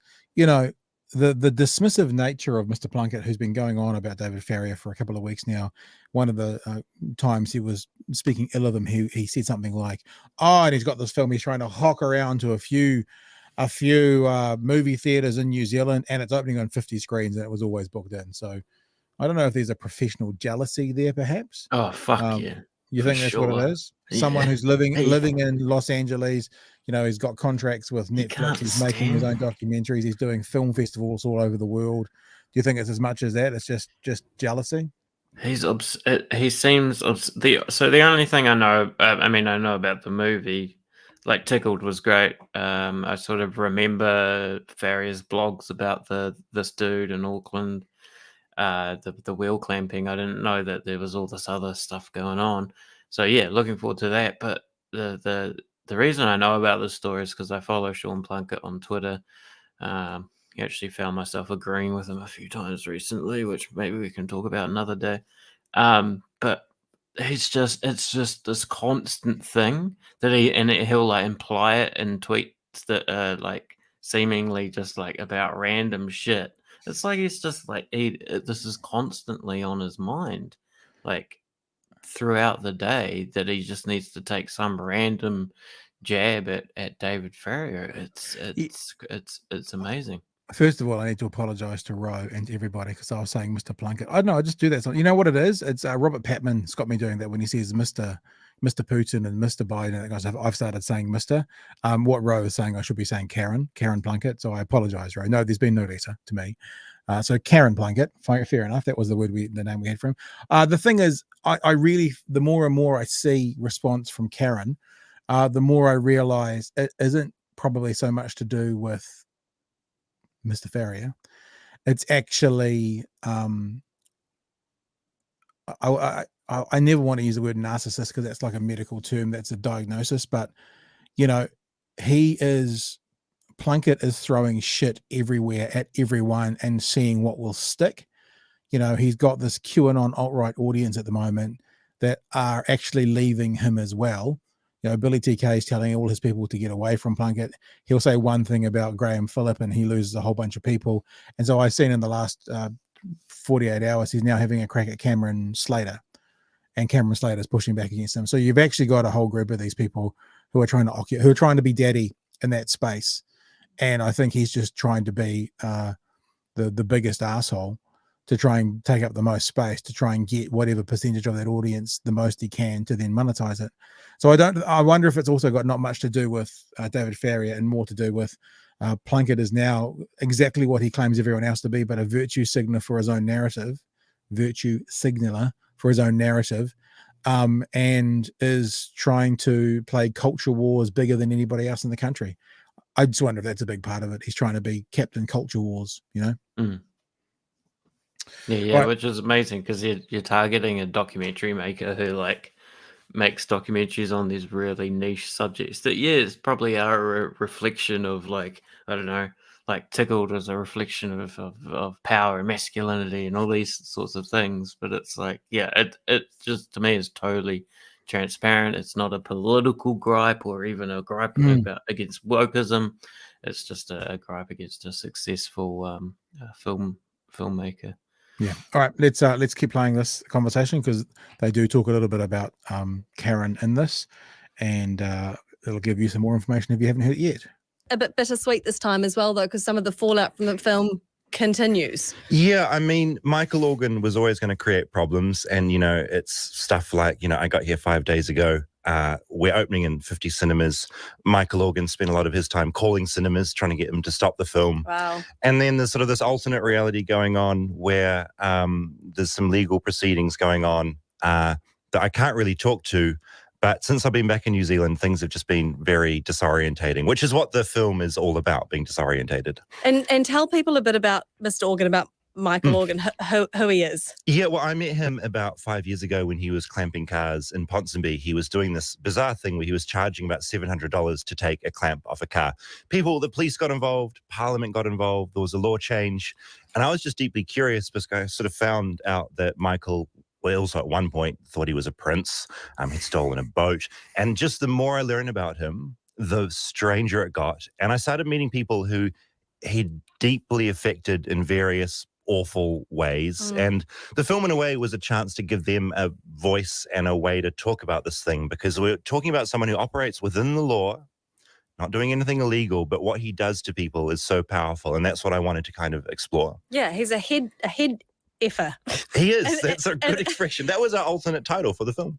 The dismissive nature of Mr. Plunket, who's been going on about David Farrier for a couple of weeks now. One of the times he was speaking ill of him, he said something like, and he's got this film, he's trying to hawk around to a few movie theaters in New Zealand, and it's opening on 50 screens, and it was always booked in. So I don't know if there's a professional jealousy there, perhaps. Oh, fuck yeah. You think that's what it is? Someone who's living in Los Angeles, he's got contracts with Netflix, he's making his own documentaries, he's doing film festivals all over the world. Do you think it's as much as that? It's just jealousy? He seems the only thing I know, I know about the movie, like Tickled was great. I sort of remember Farrier's blogs about this dude in Auckland, the wheel clamping. I didn't know that there was all this other stuff going on. So yeah, looking forward to that. But the reason I know about this story is because I follow Sean Plunket on Twitter. Actually found myself agreeing with him a few times recently, which maybe we can talk about another day. But it's just this constant thing that he'll like imply it in tweets that like seemingly just like about random shit. It's like he's just like this is constantly on his mind, like throughout the day, that he just needs to take some random jab at David Farrier. It's amazing. First of all, I need to apologise to Ro and to everybody because I was saying Mr. Plunket. I don't know, I just do that. You know what it is? It's Robert Patman's got me doing that when he says Mr. Putin and Mr. Biden. Guys, I've started saying Mr. What Ro is saying, I should be saying Karen Plunket. So I apologise, Ro. No, there's been no letter to me. So Karen Plunket, fair enough. That was the name we had for him. The thing is, I really, the more and more I see response from Karen, the more I realise it isn't probably so much to do with Mr. Farrier. It's actually I never want to use the word narcissist because that's like a medical term, that's a diagnosis, but Plunket is throwing shit everywhere at everyone and seeing what will stick. He's got this QAnon alt-right audience at the moment that are actually leaving him as well. Billy TK is telling all his people to get away from Plunket. He'll say one thing about Graham Phillip and he loses a whole bunch of people. And so I've seen in the last 48 hours, he's now having a crack at Cameron Slater, and Cameron Slater is pushing back against him. So you've actually got a whole group of these people who are trying to be daddy in that space. And I think he's just trying to be the biggest asshole to try and take up the most space, to try and get whatever percentage of that audience the most he can to then monetize it. So I wonder if it's also got not much to do with David Farrier and more to do with Plunket is now exactly what he claims everyone else to be, but a virtue signaler for his own narrative, and is trying to play culture wars bigger than anybody else in the country. I just wonder if that's a big part of it. He's trying to be Captain Culture Wars, you know? Mm. Yeah, Right. which is amazing because you're targeting a documentary maker who like makes documentaries on these really niche subjects that it's probably are a reflection of like, I don't know, like Tickled as a reflection of power and masculinity and all these sorts of things. But it's like, it just to me is totally transparent. It's not a political gripe or even a gripe against wokeism. It's just a gripe against a successful filmmaker. Yeah. All right. Let's keep playing this conversation because they do talk a little bit about Karen in this, and it'll give you some more information if you haven't heard it yet. A bit bittersweet this time as well, though, because some of the fallout from the film continues. Yeah, I mean, Michael Organ was always going to create problems, and it's stuff like I got here 5 days ago. We're opening in 50 cinemas. Michael Organ spent a lot of his time calling cinemas, trying to get them to stop the film. Wow. And then there's sort of this alternate reality going on where there's some legal proceedings going on that I can't really talk to. But since I've been back in New Zealand, things have just been very disorientating, which is what the film is all about, being disorientated. And tell people a bit about Mr. Organ, about Michael Organ, who he is. Yeah, well, I met him about 5 years ago when he was clamping cars in Ponsonby. He was doing this bizarre thing where he was charging about $700 to take a clamp off a car. The police got involved, Parliament got involved, there was a law change. And I was just deeply curious because I sort of found out that Michael also at one point thought he was a prince. He'd stolen a boat. And just the more I learned about him, the stranger it got. And I started meeting people who he'd deeply affected in various awful ways. And the film, in a way, was a chance to give them a voice and a way to talk about this thing, because we're talking about someone who operates within the law, not doing anything illegal, but what he does to people is so powerful. And that's what I wanted to kind of explore. Yeah, he's a head effer. He is. That's a good expression. That was our alternate title for the film.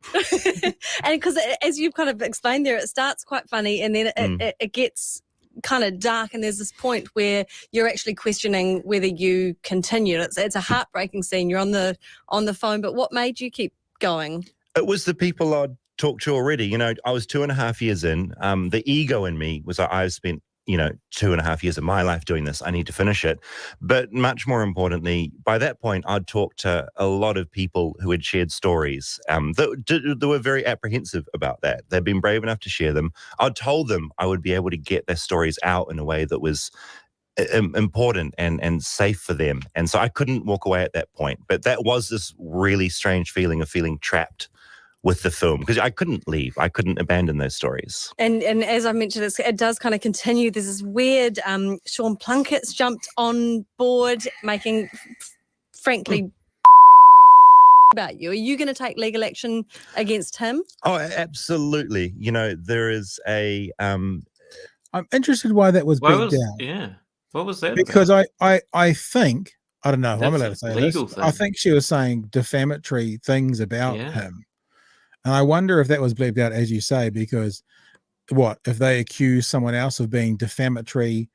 And because as you've kind of explained there, it starts quite funny and then it gets kind of dark, and there's this point where you're actually questioning whether you continue. It's a heartbreaking scene. You're on the phone, but what made you keep going? It was the people I'd talked to already. I was 2.5 years in. The ego in me was I've spent 2.5 years of my life doing this. I need to finish it. But much more importantly, by that point, I'd talked to a lot of people who had shared stories that were very apprehensive about that. They'd been brave enough to share them. I'd told them I would be able to get their stories out in a way that was important and safe for them. And so I couldn't walk away at that point. But that was this really strange feeling of feeling trapped with the film, because I couldn't leave. I couldn't abandon those stories. And as I mentioned, it does kind of continue. There's this weird Sean Plunket's jumped on board, making, frankly, about you. Are you going to take legal action against him? Oh, absolutely. There is a... I'm interested why that was beat down. Yeah. What was that Because about? I think, I don't know if I'm That's allowed a to say legal this. thing. I think she was saying defamatory things about him. And I wonder if that was bleeped out, as you say, because if they accuse someone else of being defamatory,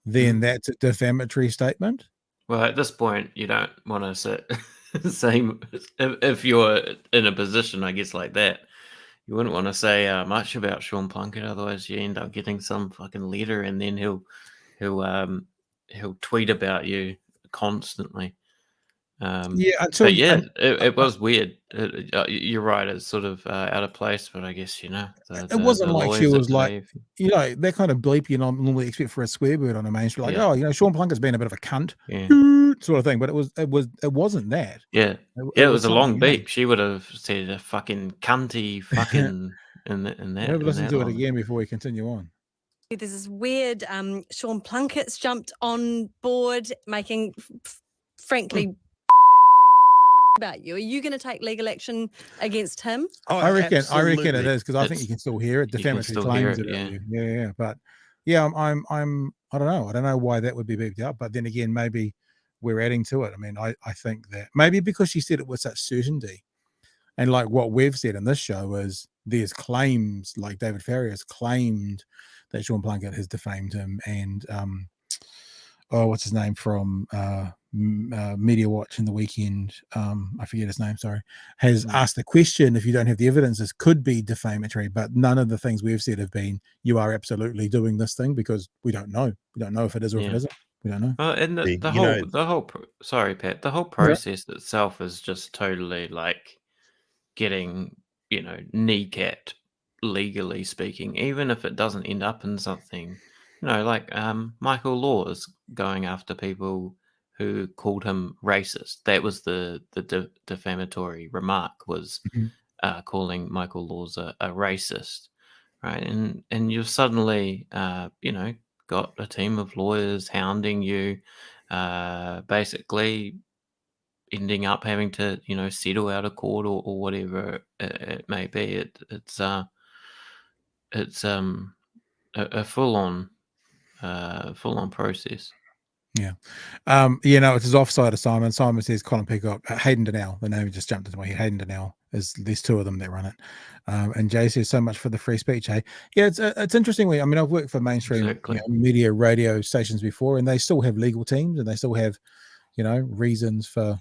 then that's a defamatory statement? Well, at this point, you don't want to say if you're in a position, I guess, like that, you wouldn't want to say much about Sean Plunket, otherwise you end up getting some fucking letter, and then he'll tweet about you constantly. It was weird. You're right. It's sort of out of place, but I guess it wasn't like she was like, that kind of bleep you normally expect for a swear word on a mainstream, like, Sean Plunket's been a bit of a cunt, sort of thing. But it wasn't that. Yeah, it was a long beep. She would have said a fucking cunty fucking in that. Maybe listen to it again before we continue on. There's this weird Sean Plunkett's jumped on board, making, frankly, about you. Are you going to take legal action against him? Oh, I reckon it is, because I think you can still hear it. Defamatory claims it. Yeah. But I'm I don't know why that would be beeped out. But then again, maybe we're adding to it. I mean, I think that maybe because she said it with such certainty, and like what we've said in this show is there's claims, like David Farrier has claimed that Sean Plunket has defamed him, and what's his name from Media Watch in the weekend, I forget his name, sorry, has asked the question, if you don't have the evidence, this could be defamatory, but none of the things we've said have been, you are absolutely doing this thing, because we don't know if it is or if it isn't. We don't know. Well, and sorry, Pat, the whole process itself is just totally like getting, kneecapped, legally speaking, even if it doesn't end up in something, like Michael Law is going after people who called him racist. That was the defamatory remark, was calling Michael Laws a racist, right? And you've suddenly, got a team of lawyers hounding you, basically ending up having to, settle out of court or whatever it may be. It's a full on process. Yeah. It's his offside assignment. Simon says Colin Peacock, Hayden Donnell, the name just jumped into my head. Hayden Donnell there's two of them that run it. And Jay says, so much for the free speech. Hey, yeah, it's interesting. I've worked for mainstream media radio stations before, and they still have legal teams, and they still have, reasons for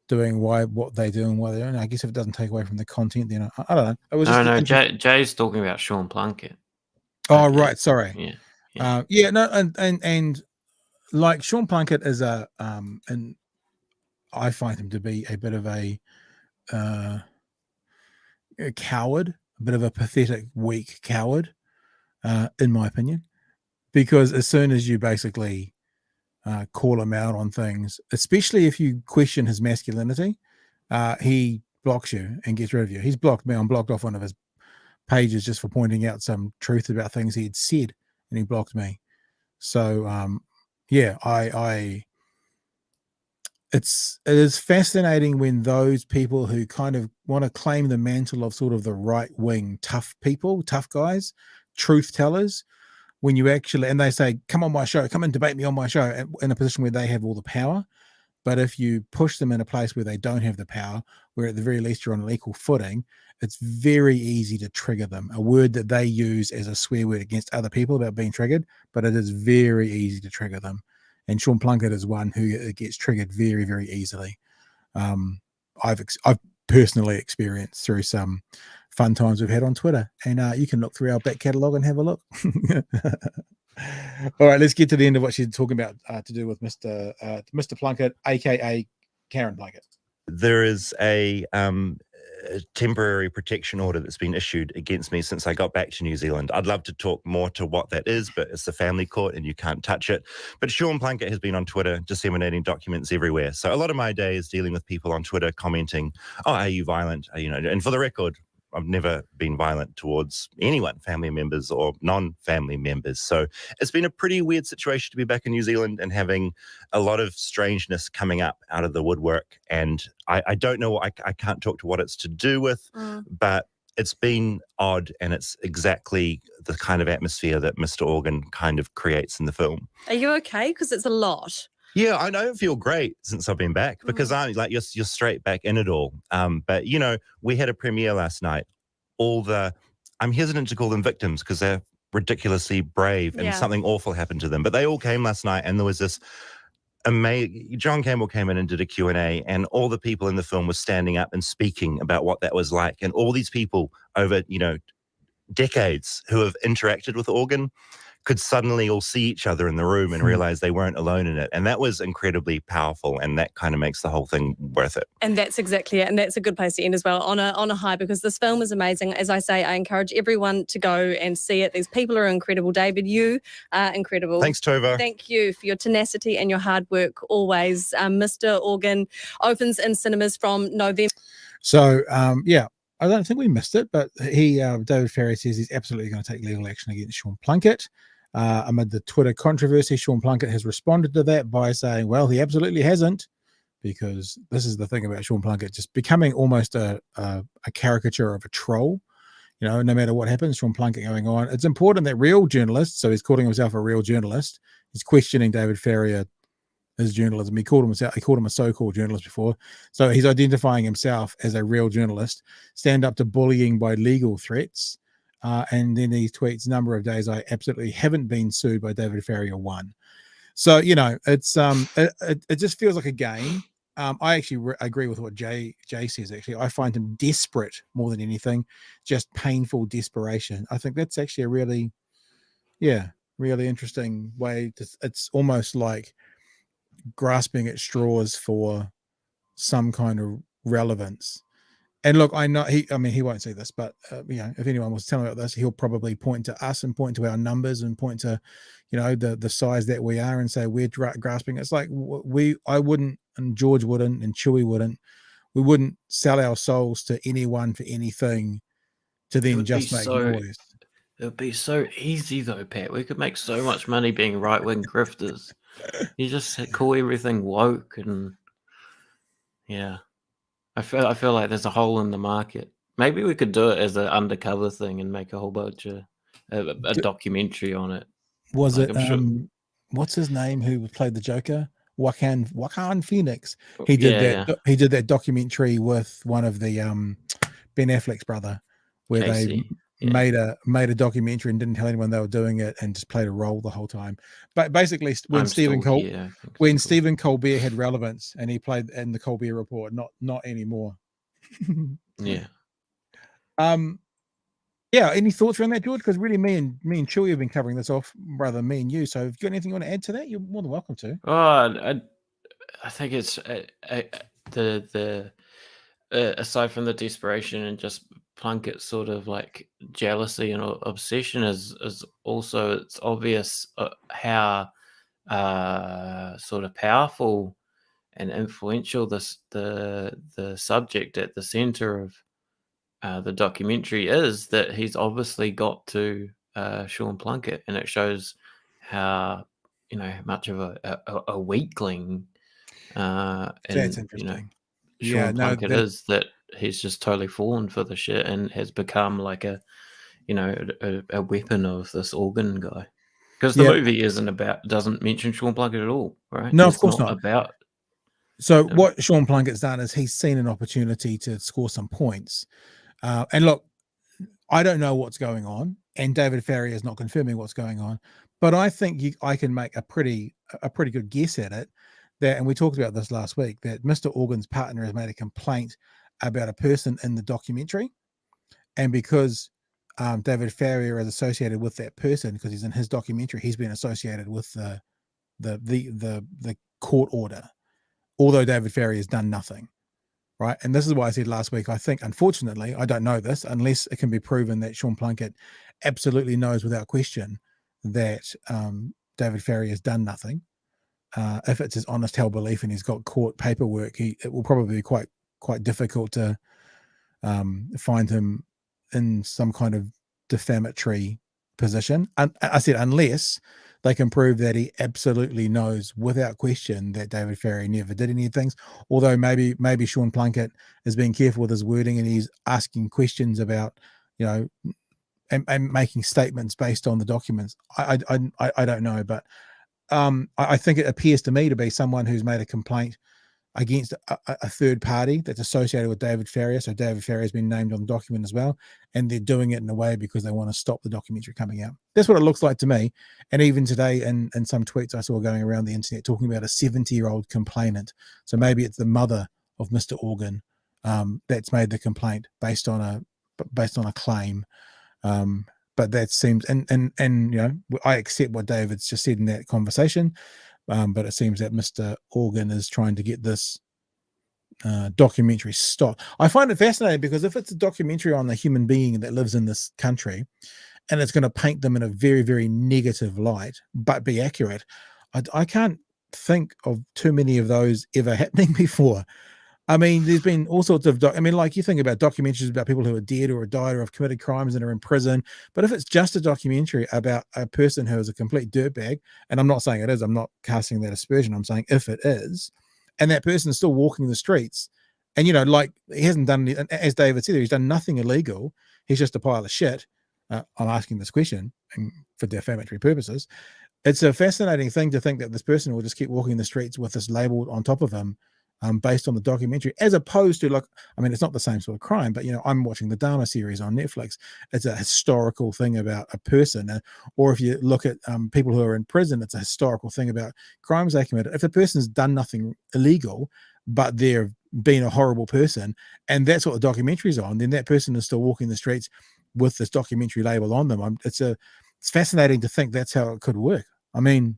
doing what they do and why they don't. I guess if it doesn't take away from the content, then I don't know. It was Jay's talking about Sean Plunket. Oh, right. Sorry. Yeah. And like Sean Plunket is and I find him to be a bit of a coward, a bit of a pathetic, weak coward, in my opinion, because as soon as you basically call him out on things, especially if you question his masculinity, he blocks you and gets rid of you. He's blocked me. I'm blocked off one of his pages just for pointing out some truth about things he had said, and he blocked me. So it is fascinating when those people who kind of want to claim the mantle of sort of the right wing tough people, tough guys, truth tellers, when you actually, and they say, come on my show, come and debate me on my show, in a position where they have all the power. But if you push them in a place where they don't have the power, where at the very least you're on an equal footing, it's very easy to trigger them. A word that they use as a swear word against other people about being triggered, but it is very easy to trigger them. And Sean Plunket is one who gets triggered very, very easily. I've personally experienced through some fun times we've had on Twitter, and you can look through our back catalogue and have a look. All right, let's get to the end of what she's talking about to do with Mr. Plunket, aka Karen Plunket. There is a temporary protection order that's been issued against me since I got back to New Zealand. I'd love to talk more to what that is, but it's a family court and you can't touch it. But Sean Plunket has been on Twitter disseminating documents everywhere. So a lot of my day is dealing with people on Twitter commenting, oh, are you violent? And for the record, I've never been violent towards anyone, family members or non-family members. So it's been a pretty weird situation to be back in New Zealand and having a lot of strangeness coming up out of the woodwork. And I don't know, I can't talk to what it's to do with, but it's been odd, and it's exactly the kind of atmosphere that Mr. Organ kind of creates in the film. Are you okay? Because it's a lot. Yeah, I don't feel great since I've been back, because you're straight back in it all. But we had a premiere last night. I'm hesitant to call them victims because they're ridiculously brave and something awful happened to them. But they all came last night, and there was this amazing. John Campbell came in and did a Q&A, and all the people in the film were standing up and speaking about what that was like. And all these people over decades who have interacted with Organ could suddenly all see each other in the room and realize they weren't alone in it. And that was incredibly powerful, and that kind of makes the whole thing worth it. And that's exactly it. And that's a good place to end as well, on a high, because this film is amazing. As I say, I encourage everyone to go and see it. These people are incredible. David, you are incredible. Thanks, Tova. Thank you for your tenacity and your hard work always. Mr. Organ opens in cinemas from November. So, I don't think we missed it, but David Farrier says he's absolutely going to take legal action against Sean Plunket. Amid the Twitter controversy, Sean Plunket has responded to that by saying, well, he absolutely hasn't, because this is the thing about Sean Plunket, just becoming almost a caricature of a troll. No matter what happens, Sean Plunket going on. It's important that real journalists, so he's calling himself a real journalist, he's questioning David Farrier, his journalism. He called him a so-called journalist before. So he's identifying himself as a real journalist, stand up to bullying by legal threats, And then he tweets, number of days I absolutely haven't been sued by David Farrier 1. So, you know, it's it just feels like a game. I actually agree with what Jay says. Actually, I find him desperate more than anything, just painful desperation. I think that's actually a really, really interesting way to. It's almost like grasping at straws for some kind of relevance. And look, I know he won't see this, but you know, if anyone was telling about this, he'll probably point to us and point to our numbers and point to, you know, the size that we are and say we're grasping. It's like I wouldn't, and George wouldn't, and Chewy wouldn't. We wouldn't sell our souls to anyone for anything to then just make noise. It would be so easy though, Pat. We could make so much money being right-wing grifters. You just call everything woke, and yeah. I feel like there's a hole in the market. Maybe we could do it as an undercover thing and make a whole bunch of a documentary on it. Was it what's his name who played the Joker? Joaquin Phoenix. He did that. He did that documentary with one of the Ben Affleck's brother, where Casey. they made a documentary and didn't tell anyone they were doing it and just played a role the whole time. But basically, when Stephen Colbert had relevance and he played in the Colbert Report, not anymore. Yeah. Yeah. Any thoughts around that, George? Because really, me and Chewy have been covering this off, rather than me and you. So, if you got anything you want to add to that, you're more than welcome to. Oh, I think it's the aside from the desperation and just Plunket sort of like jealousy and obsession is also, it's obvious how sort of powerful and influential the subject at the center of the documentary is, that he's obviously got to Sean Plunket, and it shows how, you know, much of a weakling That's interesting. You know, Sean Plunket is, that he's just totally fallen for the shit and has become like a weapon of this organ guy. Because the movie doesn't mention Sean Plunket at all, right? No, of course not. About. So what Sean Plunket's done is he's seen an opportunity to score some points. And look, I don't know what's going on, and David Farrier is not confirming what's going on, but I think I can make a pretty good guess at it. That, and we talked about this last week, that Mr. Organ's partner has made a complaint about a person in the documentary, and because David Farrier is associated with that person because he's in his documentary, he's been associated with the court order, although David Farrier has done nothing, right? And this is why I said last week, I think, unfortunately, I don't know this unless it can be proven that Sean Plunket absolutely knows without question that David Farrier has done nothing. If it's his honest held belief and he's got court paperwork, it will probably be quite difficult to find him in some kind of defamatory position. And I said, unless they can prove that he absolutely knows without question that David Farrier never did any things. Although maybe Sean Plunket is being careful with his wording and he's asking questions about, you know, and making statements based on the documents. I don't know, but I think it appears to me to be someone who's made a complaint against a third party that's associated with David Farrier. So David Farrier has been named on the document as well, and they're doing it in a way because they want to stop the documentary coming out. That's what it looks like to me. And even today in some tweets I saw going around the internet talking about a 70-year-old complainant. So maybe it's the mother of Mr. Organ that's made the complaint based on a claim. But that seems, and you know, I accept what David's just said in that conversation, but it seems that Mr. Organ is trying to get this documentary stopped. I find it fascinating because if it's a documentary on a human being that lives in this country, and it's going to paint them in a very, very negative light, but be accurate, I can't think of too many of those ever happening before. I mean, there's been all sorts of, like you think about documentaries about people who are dead or died or have committed crimes and are in prison. But if it's just a documentary about a person who is a complete dirtbag, and I'm not saying it is, I'm not casting that aspersion, I'm saying if it is, and that person is still walking the streets, and, you know, like he hasn't done, as David said, he's done nothing illegal. He's just a pile of shit. I'm asking this question for defamatory purposes. It's a fascinating thing to think that this person will just keep walking the streets with this label on top of him, based on the documentary, as opposed to like, I mean, it's not the same sort of crime, but I'm watching the Dharma series on Netflix. It's a historical thing about a person, or if you look at people who are in prison, it's a historical thing about crimes they committed. If a person's done nothing illegal, but they're being a horrible person, and that's what the documentary's on, then that person is still walking the streets with this documentary label on them. It's fascinating to think that's how it could work. I mean,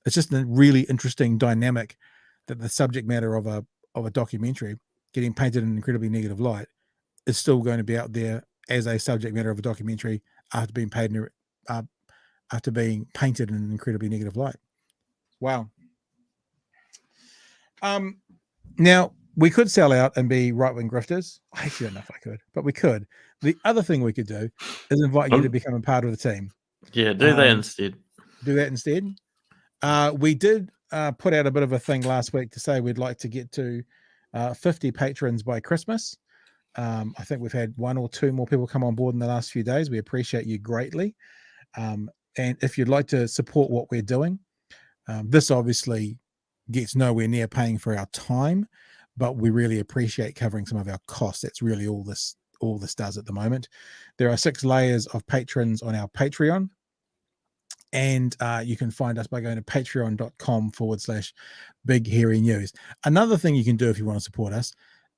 it's just a really interesting dynamic that the subject matter of a documentary getting painted in an incredibly negative light is still going to be out there as a subject matter of a documentary after being painted in an incredibly negative light. Wow. Now we could sell out and be right-wing grifters. I actually don't know if I could, but we could. The other thing we could do is invite you to become a part of the team. Yeah, do that instead. Do that instead. We did put out a bit of a thing last week to say we'd like to get to 50 patrons by Christmas. I think we've had 1 or 2 more people come on board in the last few days. We appreciate you greatly. And if you'd like to support what we're doing, this obviously gets nowhere near paying for our time, but we really appreciate covering some of our costs. That's really all this does at the moment. There are 6 layers of patrons on our Patreon. And you can find us by going to patreon.com/Big Hairy News. Another thing you can do if you want to support us,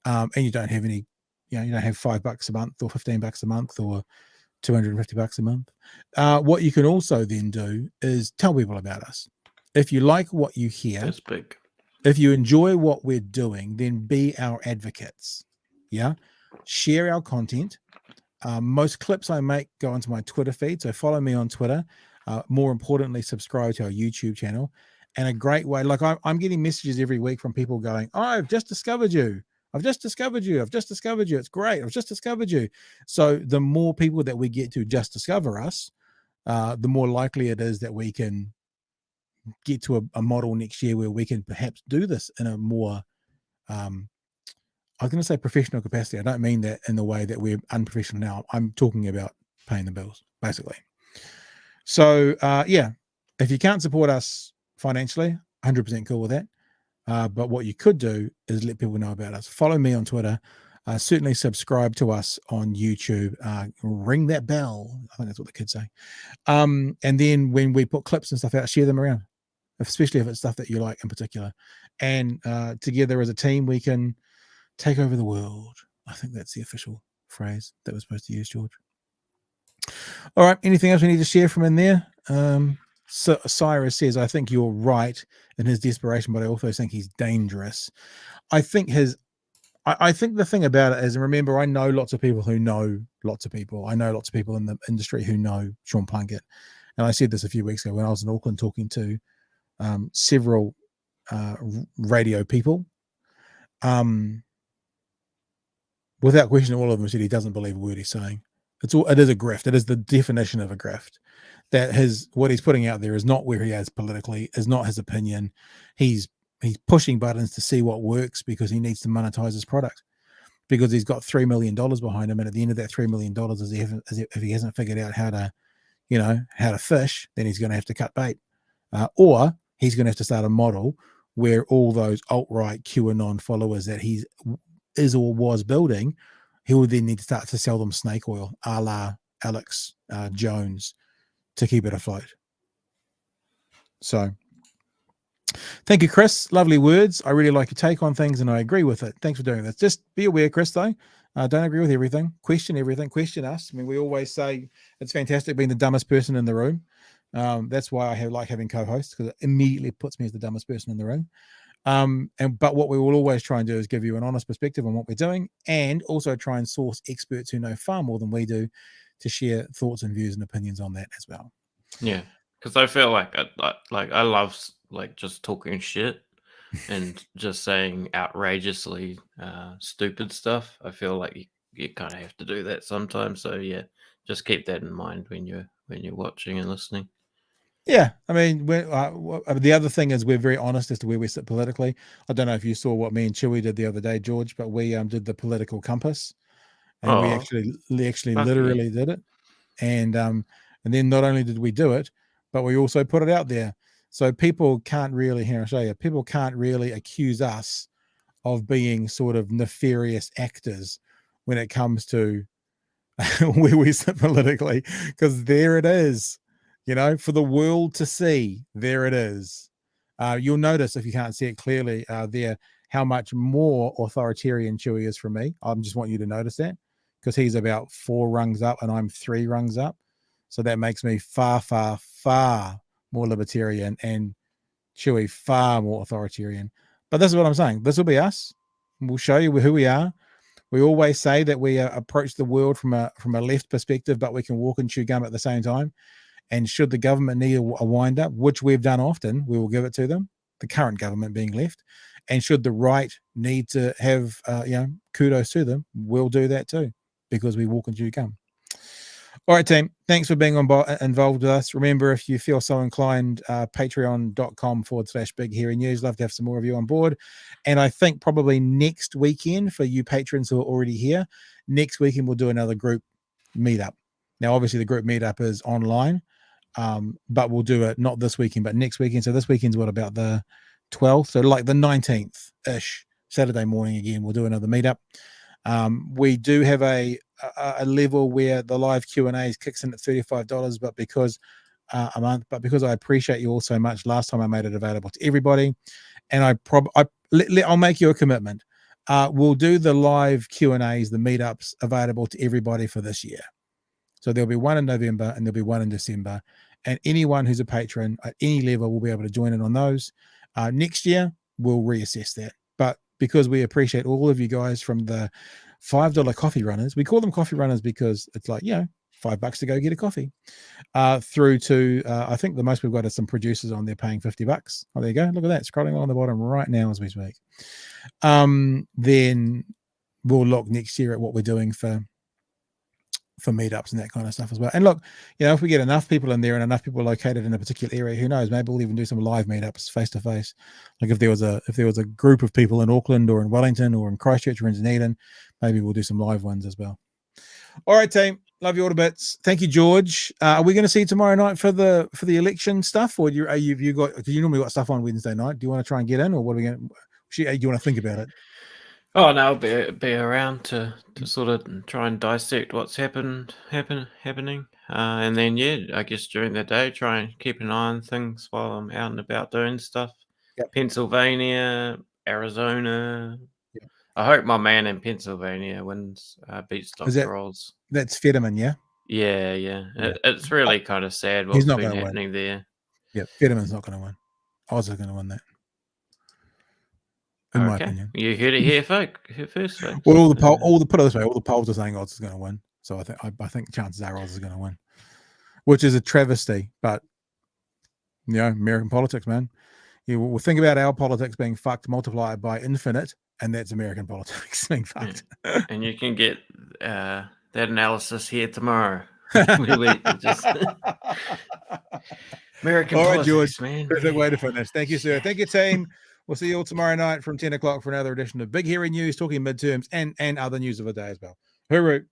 and you don't have any, you don't have $5 a month or $15 a month or $250 a month. What you can also then do is tell people about us. If you like what you hear, that's big. If you enjoy what we're doing, then be our advocates. Yeah, share our content. Most clips I make go onto my Twitter feed, so follow me on Twitter. More importantly, subscribe to our YouTube channel. And a great way, like I'm getting messages every week from people going, "Oh, I've just discovered you. I've just discovered you. I've just discovered you. It's great. I've just discovered you." So the more people that we get to just discover us, the more likely it is that we can get to a model next year where we can perhaps do this in a more, I was going to say professional capacity. I don't mean that in the way that we're unprofessional now. I'm talking about paying the bills, basically. So, yeah, if you can't support us financially, 100% cool with that. But what you could do is let people know about us. Follow me on Twitter. Certainly subscribe to us on YouTube. Ring that bell. I think that's what the kids say. And then when we put clips and stuff out, share them around, especially if it's stuff that you like in particular. And together as a team, we can take over the world. I think that's the official phrase that we're supposed to use, George. All right. Anything else we need to share from in there? So Cyrus says, I think you're right in his desperation, but I also think he's dangerous. I think I think the thing about it is, and remember, I know lots of people who know lots of people. I know lots of people in the industry who know Sean Plunket. And I said this a few weeks ago when I was in Auckland talking to several radio people. Without question, all of them said he doesn't believe a word he's saying. It is a grift. It is the definition of a grift. That what he's putting out there is not where he is politically, is not his opinion. He's pushing buttons to see what works because he needs to monetize his product, because he's got $3 million behind him, and at the end of that $3 million, if he hasn't figured out how to fish, then he's going to have to cut bait, or he's going to have to start a model where all those alt-right QAnon followers that he is or was building, he would then need to start to sell them snake oil, a la Alex Jones, to keep it afloat. So thank you, Chris. Lovely words. I really like your take on things, and I agree with it. Thanks for doing this. Just be aware, Chris, though. Don't agree with everything. Question everything. Question us. I mean, we always say it's fantastic being the dumbest person in the room. That's why I like having co-hosts, because it immediately puts me as the dumbest person in the room. But what we will always try and do is give you an honest perspective on what we're doing, and also try and source experts who know far more than we do to share thoughts and views and opinions on that as well. Yeah, because I feel like I love just talking shit and just saying outrageously stupid stuff. I feel like you kind of have to do that sometimes. So yeah, just keep that in mind when you're watching and listening. Yeah, I mean, the other thing is we're very honest as to where we sit politically. I don't know if you saw what me and Chewy did the other day, George, but we did the political compass, and we actually literally did it. And then not only did we do it, but we also put it out there. So people can't really, here I'll show you, people can't really accuse us of being sort of nefarious actors when it comes to where we sit politically, because there it is, you know, for the world to see. There it is. You'll notice, if you can't see it clearly there, how much more authoritarian Chewy is from me. I just want you to notice that, because he's about 4 rungs up and I'm 3 rungs up. So that makes me far, far, far more libertarian, and Chewy far more authoritarian. But this is what I'm saying. This will be us. We'll show you who we are. We always say that we approach the world from a left perspective, but we can walk and chew gum at the same time. And should the government need a wind up, which we've done often, we will give it to them, the current government being left. And should the right need to have, kudos to them, we'll do that too, because we walk and chew gum. All right, team. Thanks for being involved with us. Remember, if you feel so inclined, patreon.com/Big Hairy News. Love to have some more of you on board. And I think probably next weekend, for you patrons who are already here, next weekend we'll do another group meetup. Now, obviously, the group meetup is online, but we'll do it not this weekend, but next weekend. So this weekend's what, about the 12th? So like the 19th-ish, Saturday morning again, we'll do another meetup. We do have a level where the live Q&As kicks in at $35, but because a month, but because I appreciate you all so much, last time I made it available to everybody, and I'll make you a commitment. We'll do the live Q&As, the meetups, available to everybody for this year. So there'll be one in November and there'll be one in December, and anyone who's a patron at any level will be able to join in on those. Next year we'll reassess that, but because we appreciate all of you guys, from the $5 coffee runners, we call them coffee runners because it's like, $5 to go get a coffee, through to I think the most we've got is some producers on there paying $50. Oh, there you go. Look at that, scrolling along the bottom right now as we speak. Then we'll look next year at what we're doing for meetups and that kind of stuff as well. And look, if we get enough people in there and enough people located in a particular area, who knows, maybe we'll even do some live meetups face to face. Like if there was a group of people in Auckland or in Wellington or in Christchurch or in Dunedin, maybe we'll do some live ones as well. All right, team, love you all to bits. Thank you, George. Are we going to see you tomorrow night for the election stuff, or do you normally got stuff on Wednesday night? Do you want to try and get in, or what are we going to, do you want to think about it? Oh no, I'll be around to sort of try and dissect what's happening, and then I guess during the day try and keep an eye on things while I'm out and about doing stuff. Yep. Pennsylvania, Arizona. Yep. I hope my man in Pennsylvania wins, beats Dr. Oz. That's Fetterman, yeah. Yeah. It's really kind of sad what's been happening there. Yeah, Fetterman's not going to win. Oz is going to win that. In my opinion, you heard it here first, folks. Well, all the polls are saying Oz is going to win, so I think chances are Oz is going to win, which is a travesty. But American politics, man. We'll think about our politics being fucked, multiplied by infinite, and that's American politics being fucked. Yeah. And you can get that analysis here tomorrow. American politics, George, man. Perfect way to finish. Thank you, sir. Thank you, team. We'll see you all tomorrow night from 10 o'clock for another edition of Big Hairy News, talking midterms and other news of the day as well. Hooroo.